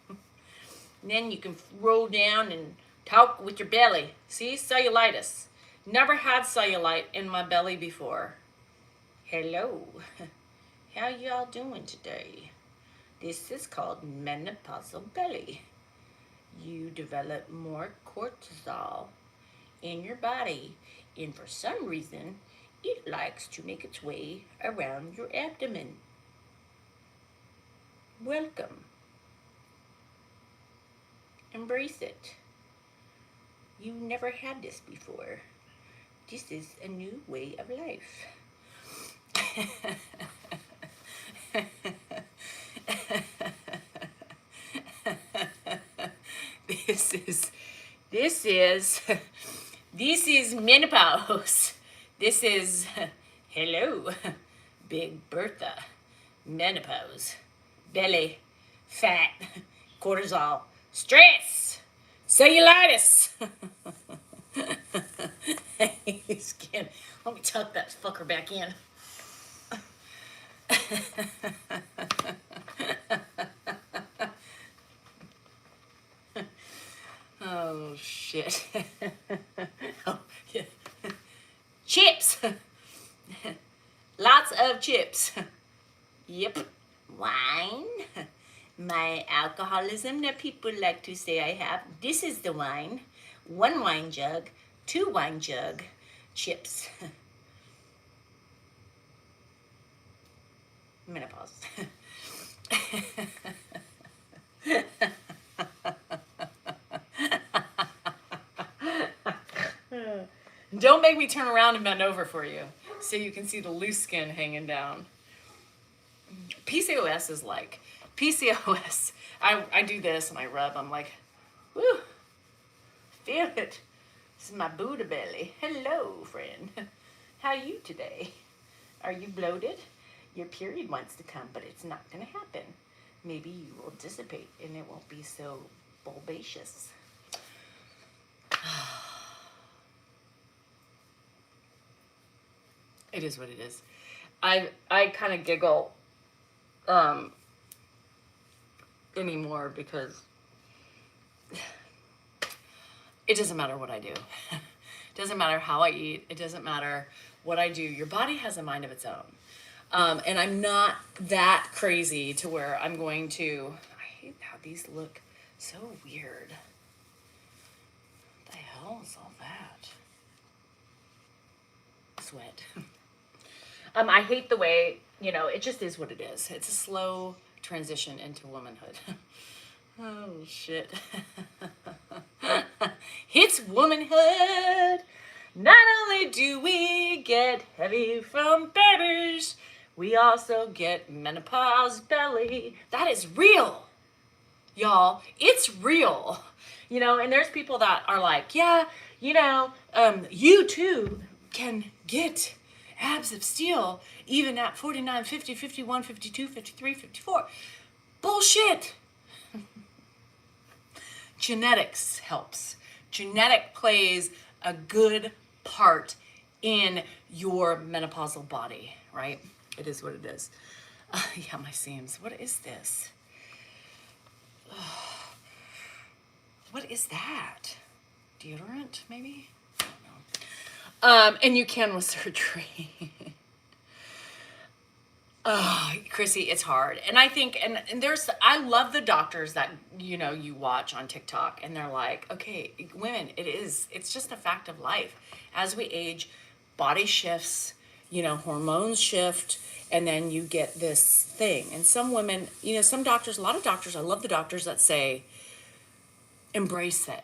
And then you can roll down and talk with your belly. See, cellulitis. Never had cellulite in my belly before. Hello. How y'all doing today? This is called menopausal belly. You develop more cortisol in your body, and for some reason, it likes to make its way around your abdomen. Welcome. Embrace it. You never had this before. This is a new way of life. This is menopause. This is hello, Big Bertha. Menopause, belly, fat, cortisol, stress, cellulitis. Skin. Let me tuck that fucker back in. Oh shit. Oh, yeah. Chips. Lots of chips. Yep. Wine. My alcoholism that people like to say I have. This is the wine. 1 wine jug, 2 wine jug, chips. Menopause. Don't make me turn around and bend over for you so you can see the loose skin hanging down. PCOS is like, PCOS, I do this and I rub, I'm like, woo, feel it. This is my Buddha belly. Hello, friend. How are you today? Are you bloated? Your period wants to come, but it's not going to happen. Maybe you will dissipate and it won't be so bulbaceous. It is what it is. I kind of giggle anymore because it doesn't matter what I do. It doesn't matter how I eat. It doesn't matter what I do. Your body has a mind of its own. And I'm not that crazy to where I'm going to, I hate how these look so weird. What the hell is all that? Sweat. I hate the way, it just is what it is. It's a slow transition into womanhood. Oh, shit. It's womanhood. Not only do we get heavy from babies, we also get menopause belly. That is real, y'all. It's real. And there's people that are like, yeah, you too can get abs of steel even at 49, 50, 51, 52, 53, 54. Bullshit. Genetics helps. Genetic plays a good part in your menopausal body, right? It is what it is. Yeah, my seams. What is this? What is that? Deodorant, maybe? I don't know. And you can with surgery. Oh, Chrissy, it's hard. And I think, and I love the doctors that, you watch on TikTok and they're like, okay, women, it's just a fact of life. As we age, body shifts, hormones shift, and then you get this thing. And some women, some doctors, a lot of doctors, I love the doctors that say, embrace it.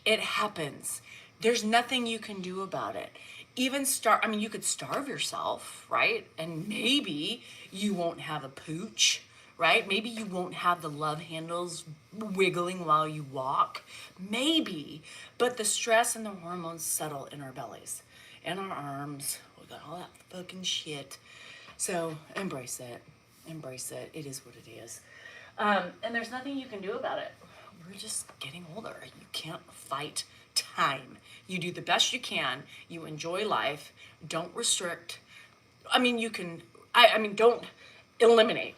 It happens. There's nothing you can do about it. Even you could starve yourself, right? And maybe you won't have a pooch, right? Maybe you won't have the love handles wiggling while you walk. Maybe. But the stress and the hormones settle in our bellies and our arms. We got all that fucking shit. So embrace it. Embrace it. It is what it is. And there's nothing you can do about it. We're just getting older. You can't fight time. You do the best you can. You enjoy life. Don't restrict. I mean, you can, I mean, don't eliminate.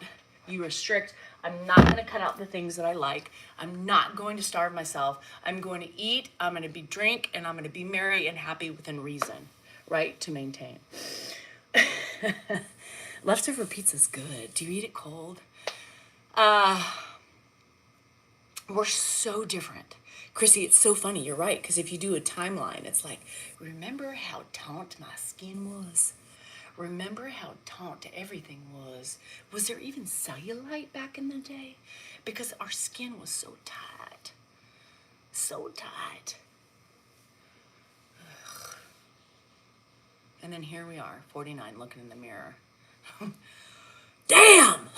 You restrict. I'm not going to cut out the things that I like. I'm not going to starve myself. I'm going to eat. I'm going to drink, and I'm going to be merry and happy within reason, right? To maintain. Leftover pizza's good. Do you eat it cold? We're so different. Chrissy, it's so funny. You're right. Because if you do a timeline, it's like, remember how taut my skin was? Remember how taut everything was? Was there even cellulite back in the day? Because our skin was so tight. So tight. Ugh. And then here we are, 49, looking in the mirror. Damn!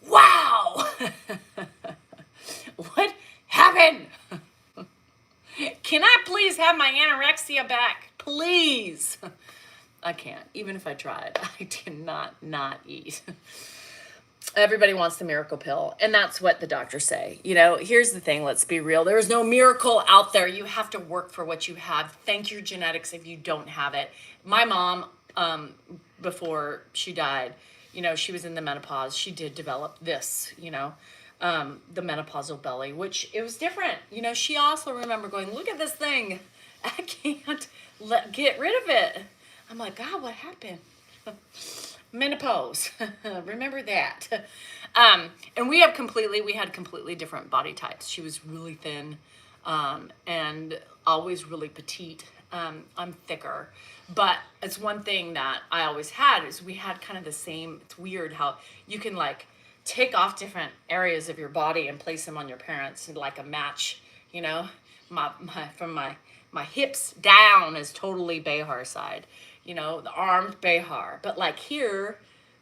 Wow! What happened? Can I please have my anorexia back? Please. I can't. Even if I tried, I cannot not eat. Everybody wants the miracle pill, and that's what the doctors say. You know, here's the thing. Let's be real. There is no miracle out there. You have to work for what you have. Thank your genetics if you don't have it. My mom, before she died, you know, she was in the menopause. She did develop this, you know, the menopausal belly, which it was different. You know, she also remember going, look at this thing. I can't get rid of it. I'm like, God, what happened? Menopause. Remember that. And we had completely different body types. She was really thin, and always really petite. I'm thicker, but it's one thing that I always had is we had kind of the same. It's weird how you can like take off different areas of your body and place them on your parents and like a match, you know, from my hips down is totally Behar side, you know, the arms Behar, but like here,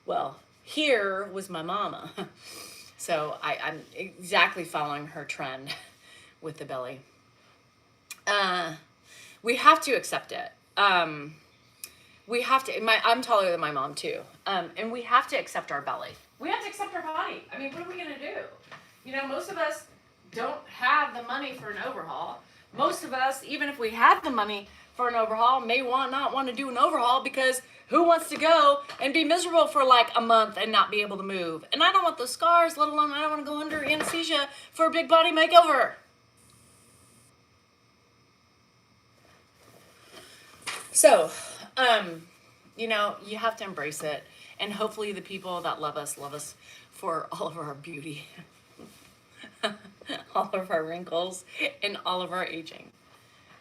well, here was my mama. So I'm exactly following her trend with the belly. We have to accept it. We have to, I'm taller than my mom too. And we have to accept our belly. We have to accept our body. I mean, what are we going to do? You know, most of us don't have the money for an overhaul. Most of us, even if we have the money for an overhaul, may not want to do an overhaul because who wants to go and be miserable for like a month and not be able to move? And I don't want those scars, let alone I don't want to go under anesthesia for a big body makeover. So, you know, you have to embrace it. And hopefully the people that love us for all of our beauty, all of our wrinkles, and all of our aging.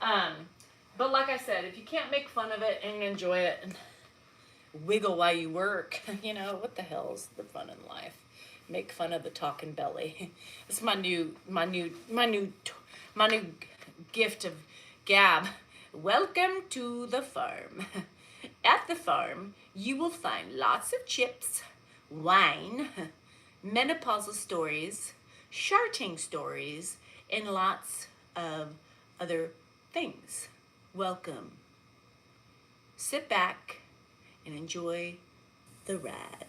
But like I said, if you can't make fun of it and enjoy it and wiggle while you work, you know, what the hell's the fun in life? Make fun of the talking belly. It's my new gift of gab. Welcome to the farm. At the farm, you will find lots of chips, wine, menopausal stories, sharting stories, and lots of other things. Welcome. Sit back and enjoy the ride.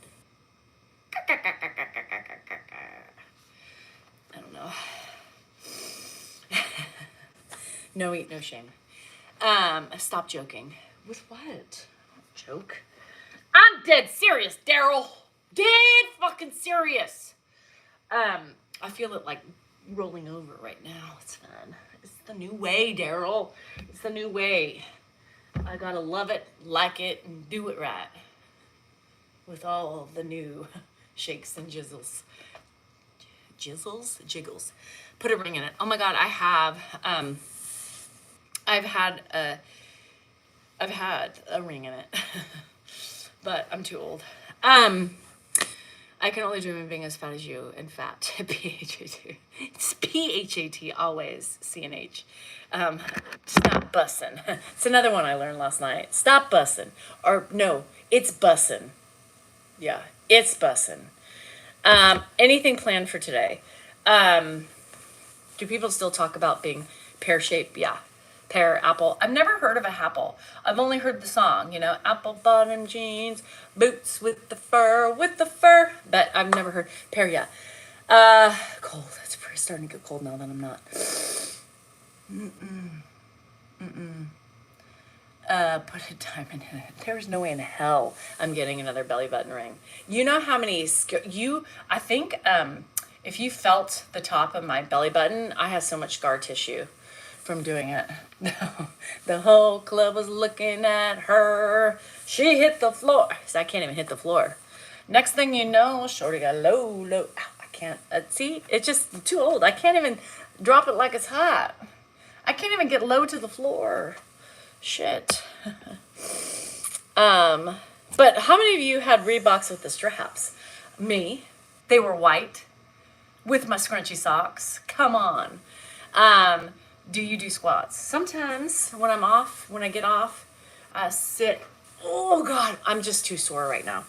I don't know. No eat, no shame. Stop joking. With what? Joke. I'm dead serious, Daryl. Dead fucking serious. I feel it like rolling over right now. It's fun. It's the new way, Daryl. It's the new way. I gotta love it, like it, and do it right. With all of the new shakes and jizzles. Jiggles? Put a ring in it. Oh my God, I've had a ring in it, but I'm too old. I can only dream of being as fat as you, and fat, P-H-A-T. It's P-H-A-T, always, C-N-H. Stop bussin'. It's another one I learned last night. Stop bussin'. Or, no, it's bussin'. Yeah, it's bussin'. Anything planned for today? Do people still talk about being pear-shaped? Yeah. pear, apple. I've never heard of a happle. I've only heard the song, you know, apple bottom jeans, boots with the fur, but I've never heard pear yet. Cold. It's starting to get cold now that I'm not. Put a diamond in it. There's no way in hell I'm getting another belly button ring. You know how many, I think, if you felt the top of my belly button, I have so much scar tissue from doing it. The whole club was looking at her. She hit the floor. So I can't even hit the floor. Next thing you know, shorty got low. Ow, I can't, see, it's just too old. I can't even drop it like it's hot. I can't even get low to the floor. Shit. But how many of you had Reeboks with the straps? Me. They were white with my scrunchy socks. Come on. Do you do squats? Sometimes when I'm off, when I get off, I sit. Oh God, I'm just too sore right now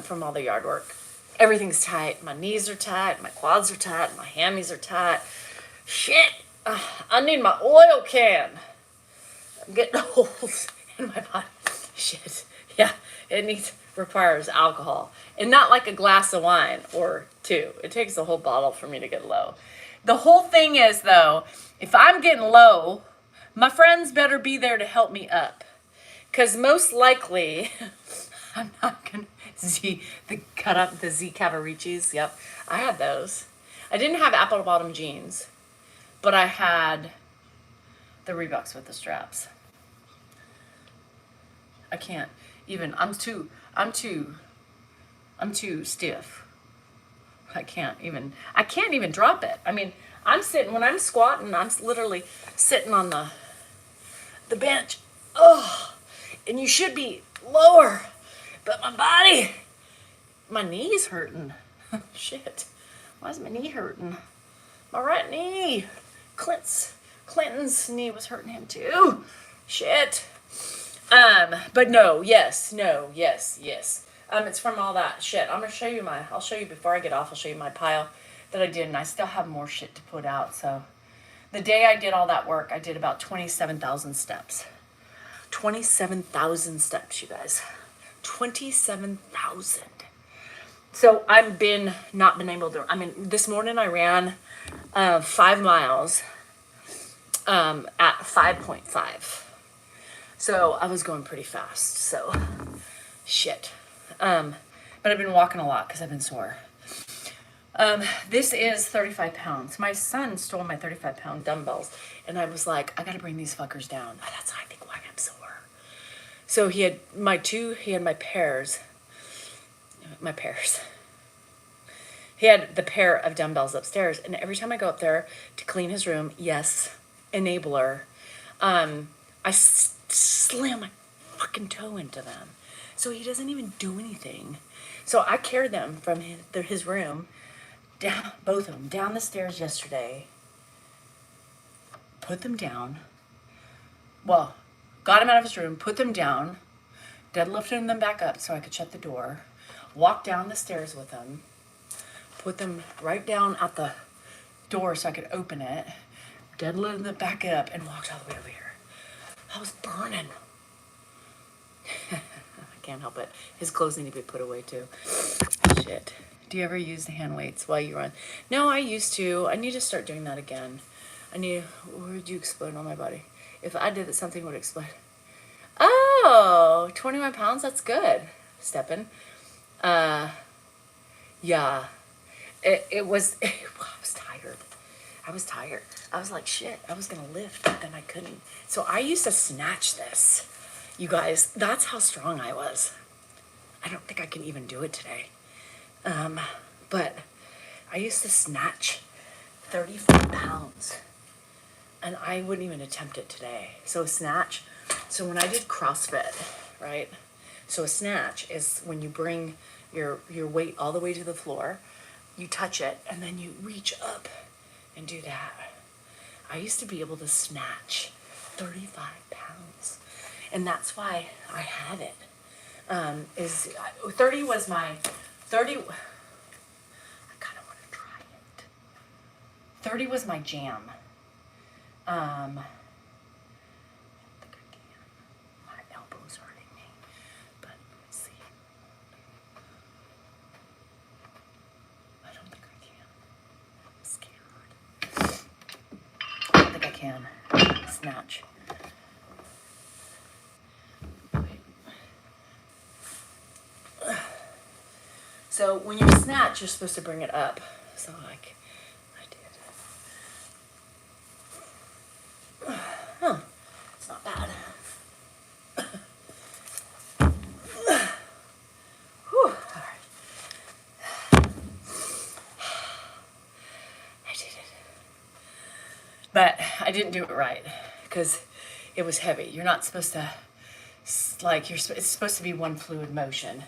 from all the yard work. Everything's tight. My knees are tight. My quads are tight. My hammies are tight. Shit. I need my oil can. I'm getting old in my body. Shit. Yeah, it requires alcohol. And not like a glass of wine or two. It takes the whole bottle for me to get low. The whole thing is, though, if I'm getting low, my friends better be there to help me up. Because most likely, I'm not going to cut up the Z Cavaricis. Yep, I had those. I didn't have apple bottom jeans, but I had the Reeboks with the straps. I can't even, I'm too stiff. I can't even drop it. I mean, when I'm squatting, I'm literally sitting on the bench. Oh, and you should be lower, but my knee's hurting. Shit, why is my knee hurting? My right knee. Clinton's knee was hurting him too. Shit. But no, yes. It's from all that shit. I'll show you before I get off, I'll show you my pile that I did, and I still have more shit to put out. So the day I did all that work, I did about 27,000 steps. 27,000 steps, you guys. 27,000. So I've not been able to, this morning I ran 5 miles at 5.5. So I was going pretty fast, so shit. But I've been walking a lot because I've been sore. This is 35 pounds. My son stole my 35-pound dumbbells, and I was like, I gotta bring these fuckers down. That's, I think, why I'm sore. So he had my pairs. He had the pair of dumbbells upstairs, and every time I go up there to clean his room, yes, enabler, I slam my fucking toe into them. So he doesn't even do anything. So I carried them from his room, down, both of them, down the stairs yesterday, put them down, well, got him out of his room, put them down, deadlifted them back up so I could shut the door, walked down the stairs with them, put them right down at the door so I could open it, deadlifted them back up, and walked all the way over here. I was burning. I can't help it. His clothes need to be put away too. Shit. Do you ever use the hand weights while you run? No, I used to. I need to start doing that again. Where did you explode on my body? If I did it, something would explode. Oh, 21 pounds? That's good. Steppin'. Yeah. I was tired. I was like, shit, I was going to lift, but then I couldn't. So I used to snatch this. You guys, that's how strong I was. I don't think I can even do it today. But I used to snatch 35 pounds. And I wouldn't even attempt it today. So snatch. So when I did CrossFit, right? So a snatch is when you bring your weight all the way to the floor, you touch it, and then you reach up and do that. I used to be able to snatch 35 pounds. And that's why I have it. 30 was my, I kind of want to try it. 30 was my jam. can. Snatch. So when you snatch, you're supposed to bring it up. So like, I did. Huh. It's not bad. Whew. All right. I did it. But I didn't do it right because it was heavy. You're not supposed to, like, it's supposed to be one fluid motion.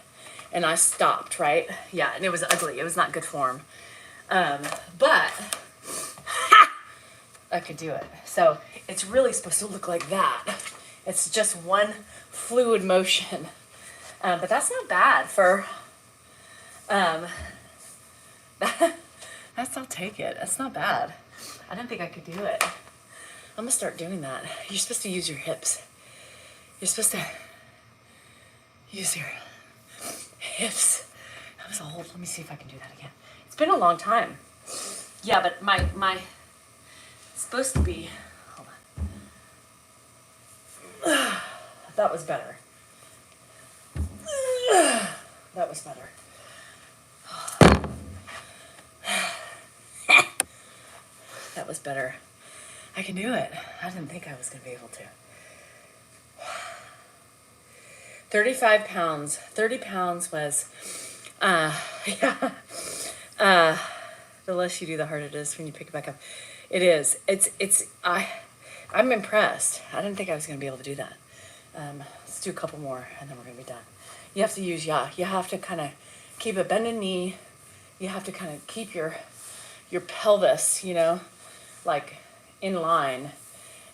And I stopped, right? Yeah, and it was ugly. It was not good form. But I could do it. So it's really supposed to look like that. It's just one fluid motion. But that's not bad for, that's, I'll take it. That's not bad. I didn't think I could do it. I'm gonna start doing that. You're supposed to use your hips. You're supposed to use your hips. That was old. Let me see if I can do that again. It's been a long time. Yeah, but my it's supposed to be. Hold on. That was better. That was better. That was better. I can do it. I didn't think I was going to be able to. 35 pounds. 30 pounds was, yeah. The less you do, the harder it is when you pick it back up. It is. I'm impressed. I didn't think I was going to be able to do that. Let's do a couple more and then we're going to be done. You have to use, you have to kind of keep a bended knee. You have to kind of keep your pelvis, like in line.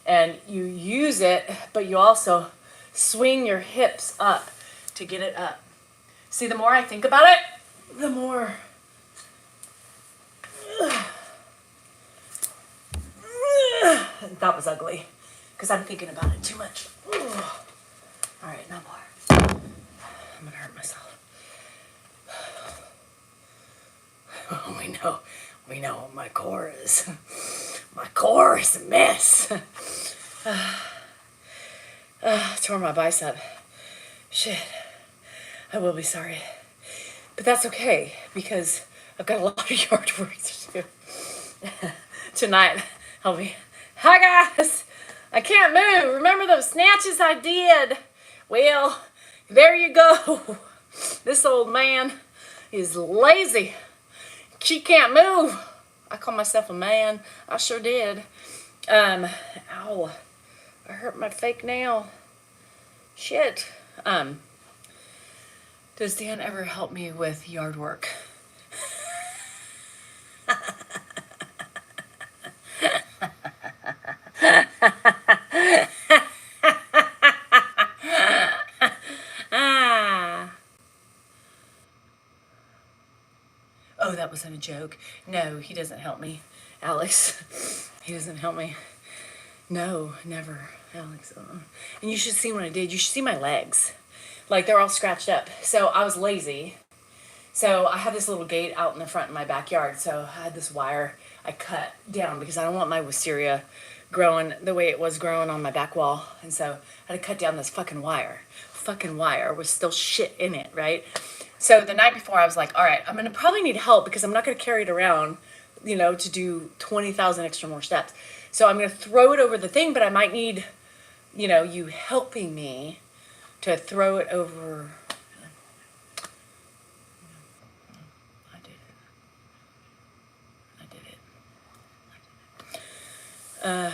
And you use it, but you also swing your hips up to get it up. See, the more I think about it, the more that was ugly because I'm thinking about it too much. All right, no more. I'm gonna hurt myself. We know my core is. My core is a mess. Tore my bicep. Shit. I will be sorry. But that's okay because I've got a lot of yard work to do. Tonight, I'll be, hi guys, I can't move. Remember those snatches I did? Well, there you go. This old man is lazy. She can't move. I call myself a man. I sure did. Ow. I hurt my fake nail. Shit. Does Dan ever help me with yard work? Oh, that wasn't a joke. No, he doesn't help me. Alex, he doesn't help me. No, never, Alex. And you should see what I did. You should see my legs. Like, they're all scratched up. So I was lazy. So I had this little gate out in the front of my backyard. So I had this wire I cut down because I don't want my wisteria growing the way it was growing on my back wall. And so I had to cut down this fucking wire. Fucking wire was still shit in it, right? So the night before I was like, all right, I'm going to probably need help because I'm not going to carry it around, to do 20,000 extra more steps. So I'm going to throw it over the thing, but I might need, you helping me to throw it over. I did it.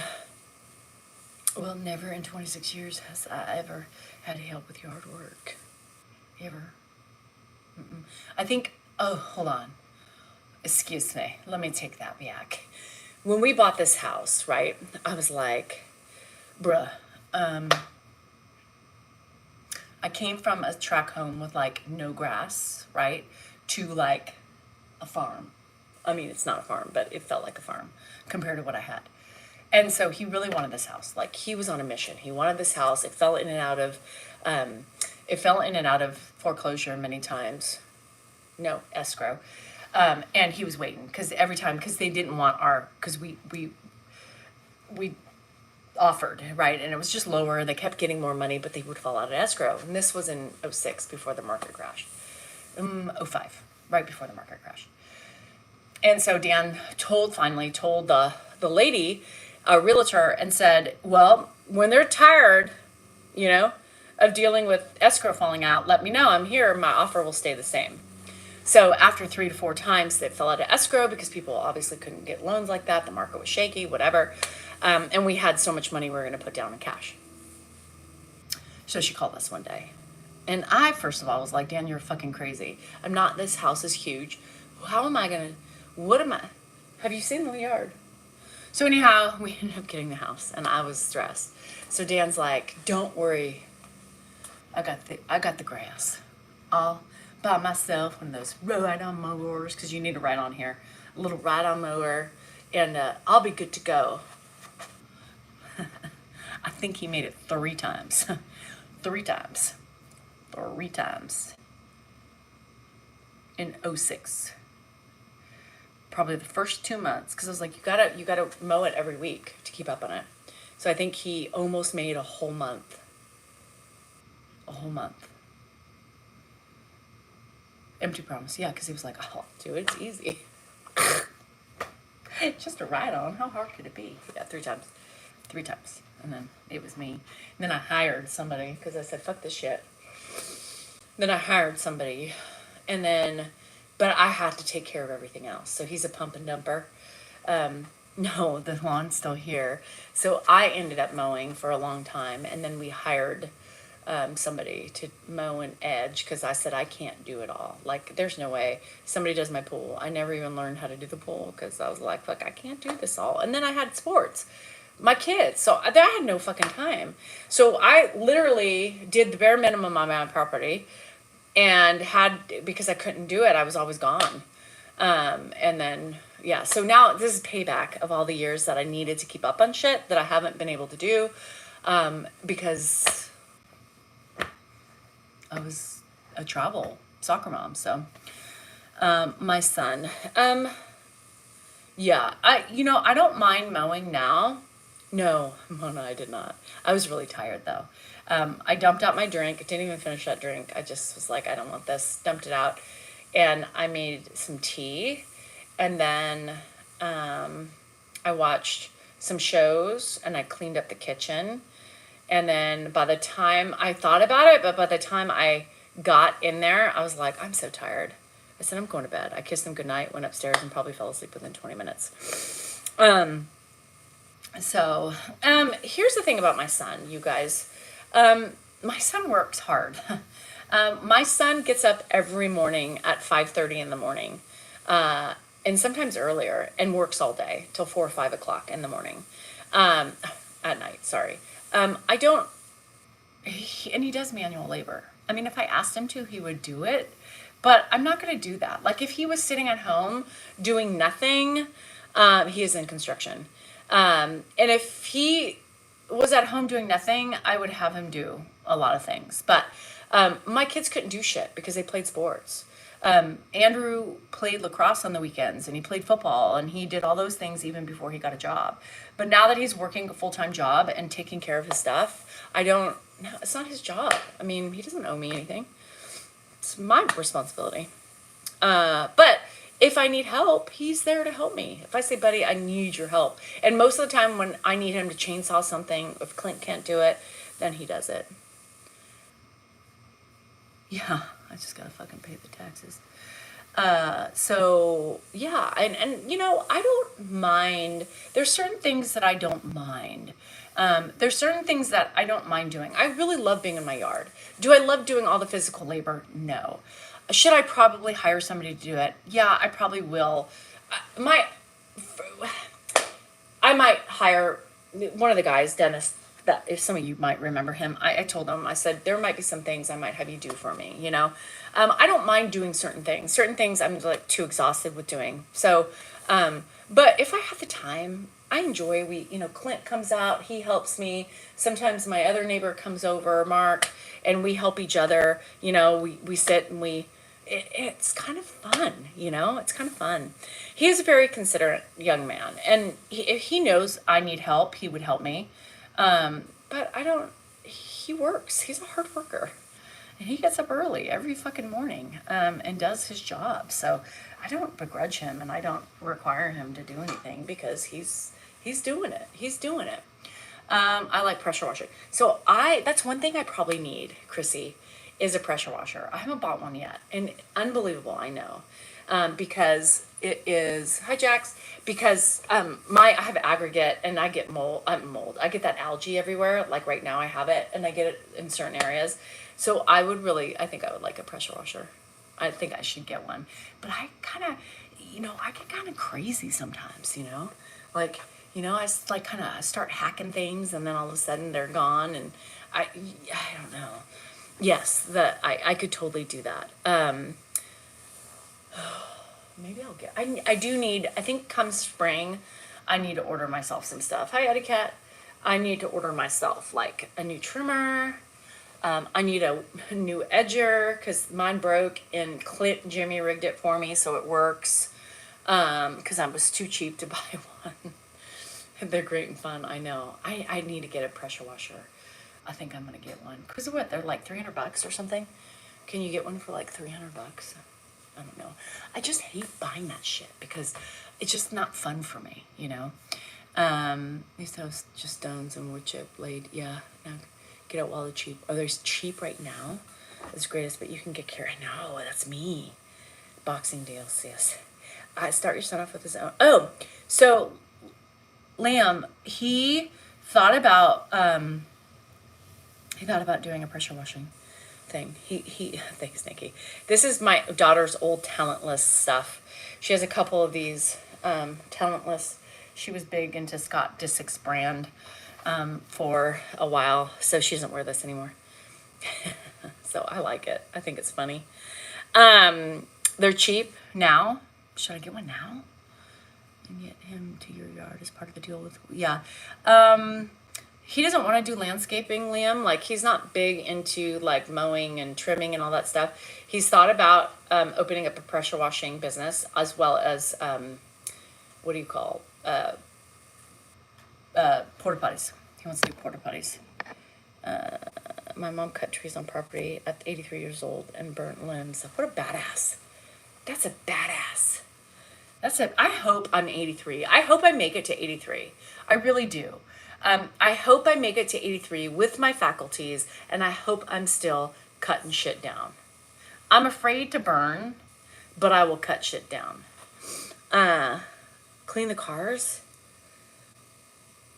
Well, never in 26 years has I ever had help with yard work. Ever. Mm-mm. I think, oh, hold on. Excuse me. Let me take that back. When we bought this house, right, I was like, bruh, I came from a tract home with like no grass, right, to like a farm. I mean, it's not a farm, but it felt like a farm compared to what I had. And so he really wanted this house. Like, he was on a mission. He wanted this house. It fell in and out of foreclosure many times. No, escrow. And he was waiting because every time, because they didn't want because we offered, right? And it was just lower. They kept getting more money, but they would fall out of escrow. And this was in '06, before the market crash. '05, right before the market crash. And so Dan finally told the lady, a realtor, and said, well, when they're tired, of dealing with escrow falling out, let me know. I'm here. My offer will stay the same. So after 3 to 4 times, they fell out of escrow because people obviously couldn't get loans like that. The market was shaky, whatever. And we had so much money we were going to put down in cash. So she called us one day. And I, first of all, was like, Dan, you're fucking crazy. This house is huge. Have you seen the yard? So anyhow, we ended up getting the house, and I was stressed. So Dan's like, don't worry. I got the grass. All by myself, one of those ride-on mowers, because you need a ride-on here. A little ride-on mower, and I'll be good to go. I think he made it 3 times. 3 times. 3 times. In '06. Probably the first 2 months, because I was like, you gotta mow it every week to keep up on it. So I think he almost made a whole month. A whole month. Empty promise, yeah, because he was like, I'll do it, it's easy. Just a ride on, how hard could it be? Yeah, 3 times. 3 times. And then it was me. And then I hired somebody, because I said, fuck this shit. Then I hired somebody, but I had to take care of everything else. So he's a pump and dumper. No, the lawn's still here. So I ended up mowing for a long time, and then we hired somebody to mow and edge, because I said I can't do it all. Like, there's no way. Somebody does my pool. I never even learned how to do the pool, because I was like, fuck, I can't do this all. And then I had sports, my kids, so I had no fucking time. So I literally did the bare minimum on my own property, and because I couldn't do it, I was always gone. And then, yeah, so now this is payback of all the years that I needed to keep up on shit that I haven't been able to do, because I was a travel soccer mom. So, my son, yeah, I don't mind mowing now. No, Mona, I did not. I was really tired though. I dumped out my drink. I didn't even finish that drink. I just was like, I don't want this. Dumped it out. And I made some tea. And then I watched some shows, and I cleaned up the kitchen. And then by the time I thought about it, but by the time I got in there, I was like, I'm so tired. I said, I'm going to bed. I kissed him goodnight, went upstairs, and probably fell asleep within 20 minutes. So, here's the thing about my son, you guys. My son works hard. My son gets up every morning at 5:30 in the morning, and sometimes earlier, and works all day till 4 or 5 o'clock in the morning, at night. Sorry. And he does manual labor. I mean, if I asked him to, he would do it, but I'm not going to do that. Like, if he was sitting at home doing nothing, he is in construction. And if he was at home doing nothing, I would have him do a lot of things. But my kids couldn't do shit because they played sports. Andrew played lacrosse on the weekends, and he played football, and he did all those things even before he got a job. But now that he's working a full-time job and taking care of his stuff, it's not his job. I mean, he doesn't owe me anything. It's my responsibility. But if I need help, he's there to help me. If I say, buddy, I need your help. And most of the time when I need him to chainsaw something, if Clint can't do it, then he does it. Yeah, I just gotta fucking pay the taxes. So yeah, and I don't mind. There's certain things that I don't mind. There's certain things that I don't mind doing. I really love being in my yard. Do I love doing all the physical labor? No. Should I probably hire somebody to do it? Yeah, I probably will. I might hire one of the guys, Dennis, that if some of you might remember him, I told him, I said, there might be some things I might have you do for me, I don't mind doing certain things. Certain things I'm like too exhausted with doing. So, but if I have the time, I enjoy, Clint comes out, he helps me. Sometimes my other neighbor comes over, Mark, and we help each other. We sit and it's kind of fun, it's kind of fun. He is a very considerate young man, and if he knows I need help, he would help me. But he works. He's a hard worker. And he gets up early every fucking morning, and does his job. So I don't begrudge him, and I don't require him to do anything because he's doing it. He's doing it. I like pressure washing. So that's one thing I probably need, Chrissy, is a pressure washer. I haven't bought one yet. And unbelievable, I know. Because it is, hi Jax, because I have aggregate and I get mold. I get that algae everywhere. Like right now I have it and I get it in certain areas. So I think I would like a pressure washer. I think I should get one. But I kind of, I get kind of crazy sometimes, like, I like kind of start hacking things and then all of a sudden they're gone and I don't know. Yes, I could totally do that. Maybe I'll get, I do need, I think come spring, I need to order myself some stuff. Hi, Etiquette. I need to order myself like a new trimmer. I need a new edger because mine broke and Clint and Jimmy rigged it for me so it works. Because I was too cheap to buy one. They're great and fun, I know. I need to get a pressure washer. I think I'm gonna get one. Because what, they're like $300 or something? Can you get one for like $300? I don't know. I just hate buying that shit because it's just not fun for me, These those just stones and wood chip blade, yeah. No, get out while they're cheap. Oh, they're cheap right now. It's greatest, but you can get care. I know, that's me. Boxing deals, yes. Start your son off with his own. Oh, so Liam, he thought about doing a pressure washing thing. He thanks, Nikki. This is my daughter's old talentless stuff. She has a couple of these talentless. She was big into Scott Disick's brand for a while, so she doesn't wear this anymore. So I like it. I think it's funny. They're cheap now. Should I get one now? And get him to your yard as part of the deal with, yeah. He doesn't want to do landscaping, Liam. Like, he's not big into like mowing and trimming and all that stuff. He's thought about opening up a pressure washing business as well as what do you call porta potties. He wants to do porta potties. My mom cut trees on property at 83 years old and burnt limbs. What a badass. That's a badass. I hope I'm 83. I hope I make it to 83. I really do. I hope I make it to 83 with my faculties, and I hope I'm still cutting shit down. I'm afraid to burn, but I will cut shit down. Clean the cars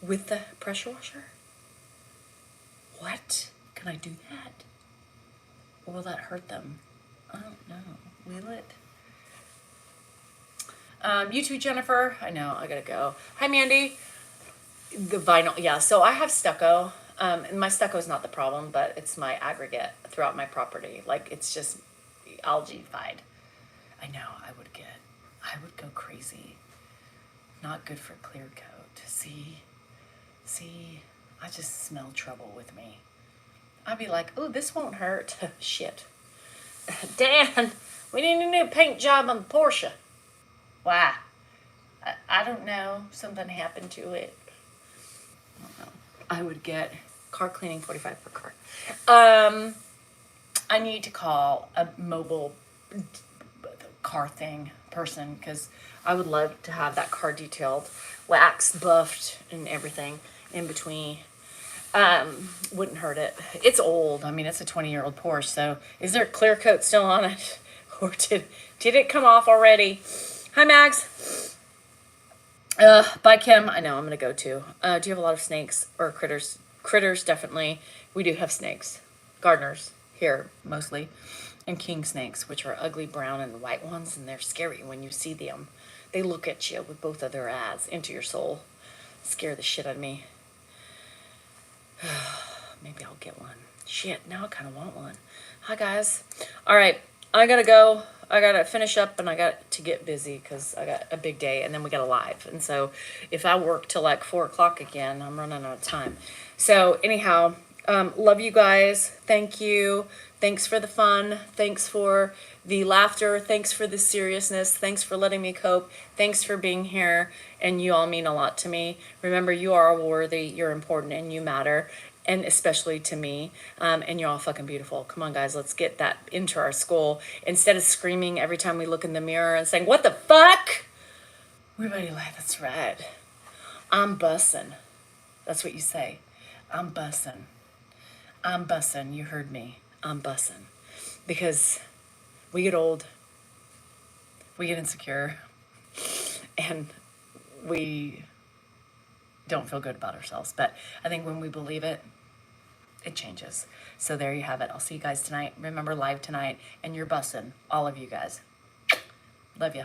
with the pressure washer? What? Can I do that? Or will that hurt them? I don't know. Will it? You too, Jennifer. I know, I gotta go. Hi, Mandy. The vinyl, yeah, so I have stucco. And my stucco is not the problem, but it's my aggregate throughout my property. Like, it's just algae-fied. I know, I would go crazy. Not good for clear coat. See, I just smell trouble with me. I'd be like, oh, this won't hurt. Shit. Dan, we need a new paint job on the Porsche. Why? I don't know. Something happened to it. I don't know. I would get car cleaning 45 per car. I need to call a mobile car thing person because I would love to have that car detailed, waxed, buffed, and everything in between. Wouldn't hurt it. It's old. I mean, it's a 20-year-old Porsche. So, is there a clear coat still on it, or did it come off already? Hi, Mags. Bye, Kim. I know I'm gonna go too. Do you have a lot of snakes or critters? Critters, definitely. We do have snakes. Gardeners here mostly, and king snakes, which are ugly brown and white ones, and they're scary when you see them. They look at you with both of their eyes into your soul. Scare the shit out of me. Maybe I'll get one. Shit, now I kind of want one. Hi, guys. All right, I gotta go. I gotta finish up and I got to get busy because I got a big day and then we got a live. And so if I work till like 4 o'clock again, I'm running out of time. So anyhow, love you guys. Thank you. Thanks for the fun. Thanks for the laughter. Thanks for the seriousness. Thanks for letting me cope. Thanks for being here. and you all mean a lot to me. Remember, you are worthy, you're important, and you matter, and especially to me. And you're all fucking beautiful. Come on, guys, let's get that into our school. Instead of screaming every time we look in the mirror and saying, "What the fuck?" Everybody, like, that's right. I'm bussin'. That's what you say. I'm bussin'. I'm bussin'. You heard me. I'm bussin'. Because we get old, we get insecure, and we don't feel good about ourselves. But I think when we believe it, it changes. So there you have it. I'll see you guys tonight. Remember, live tonight, and you're bussin', all of you guys. Love ya.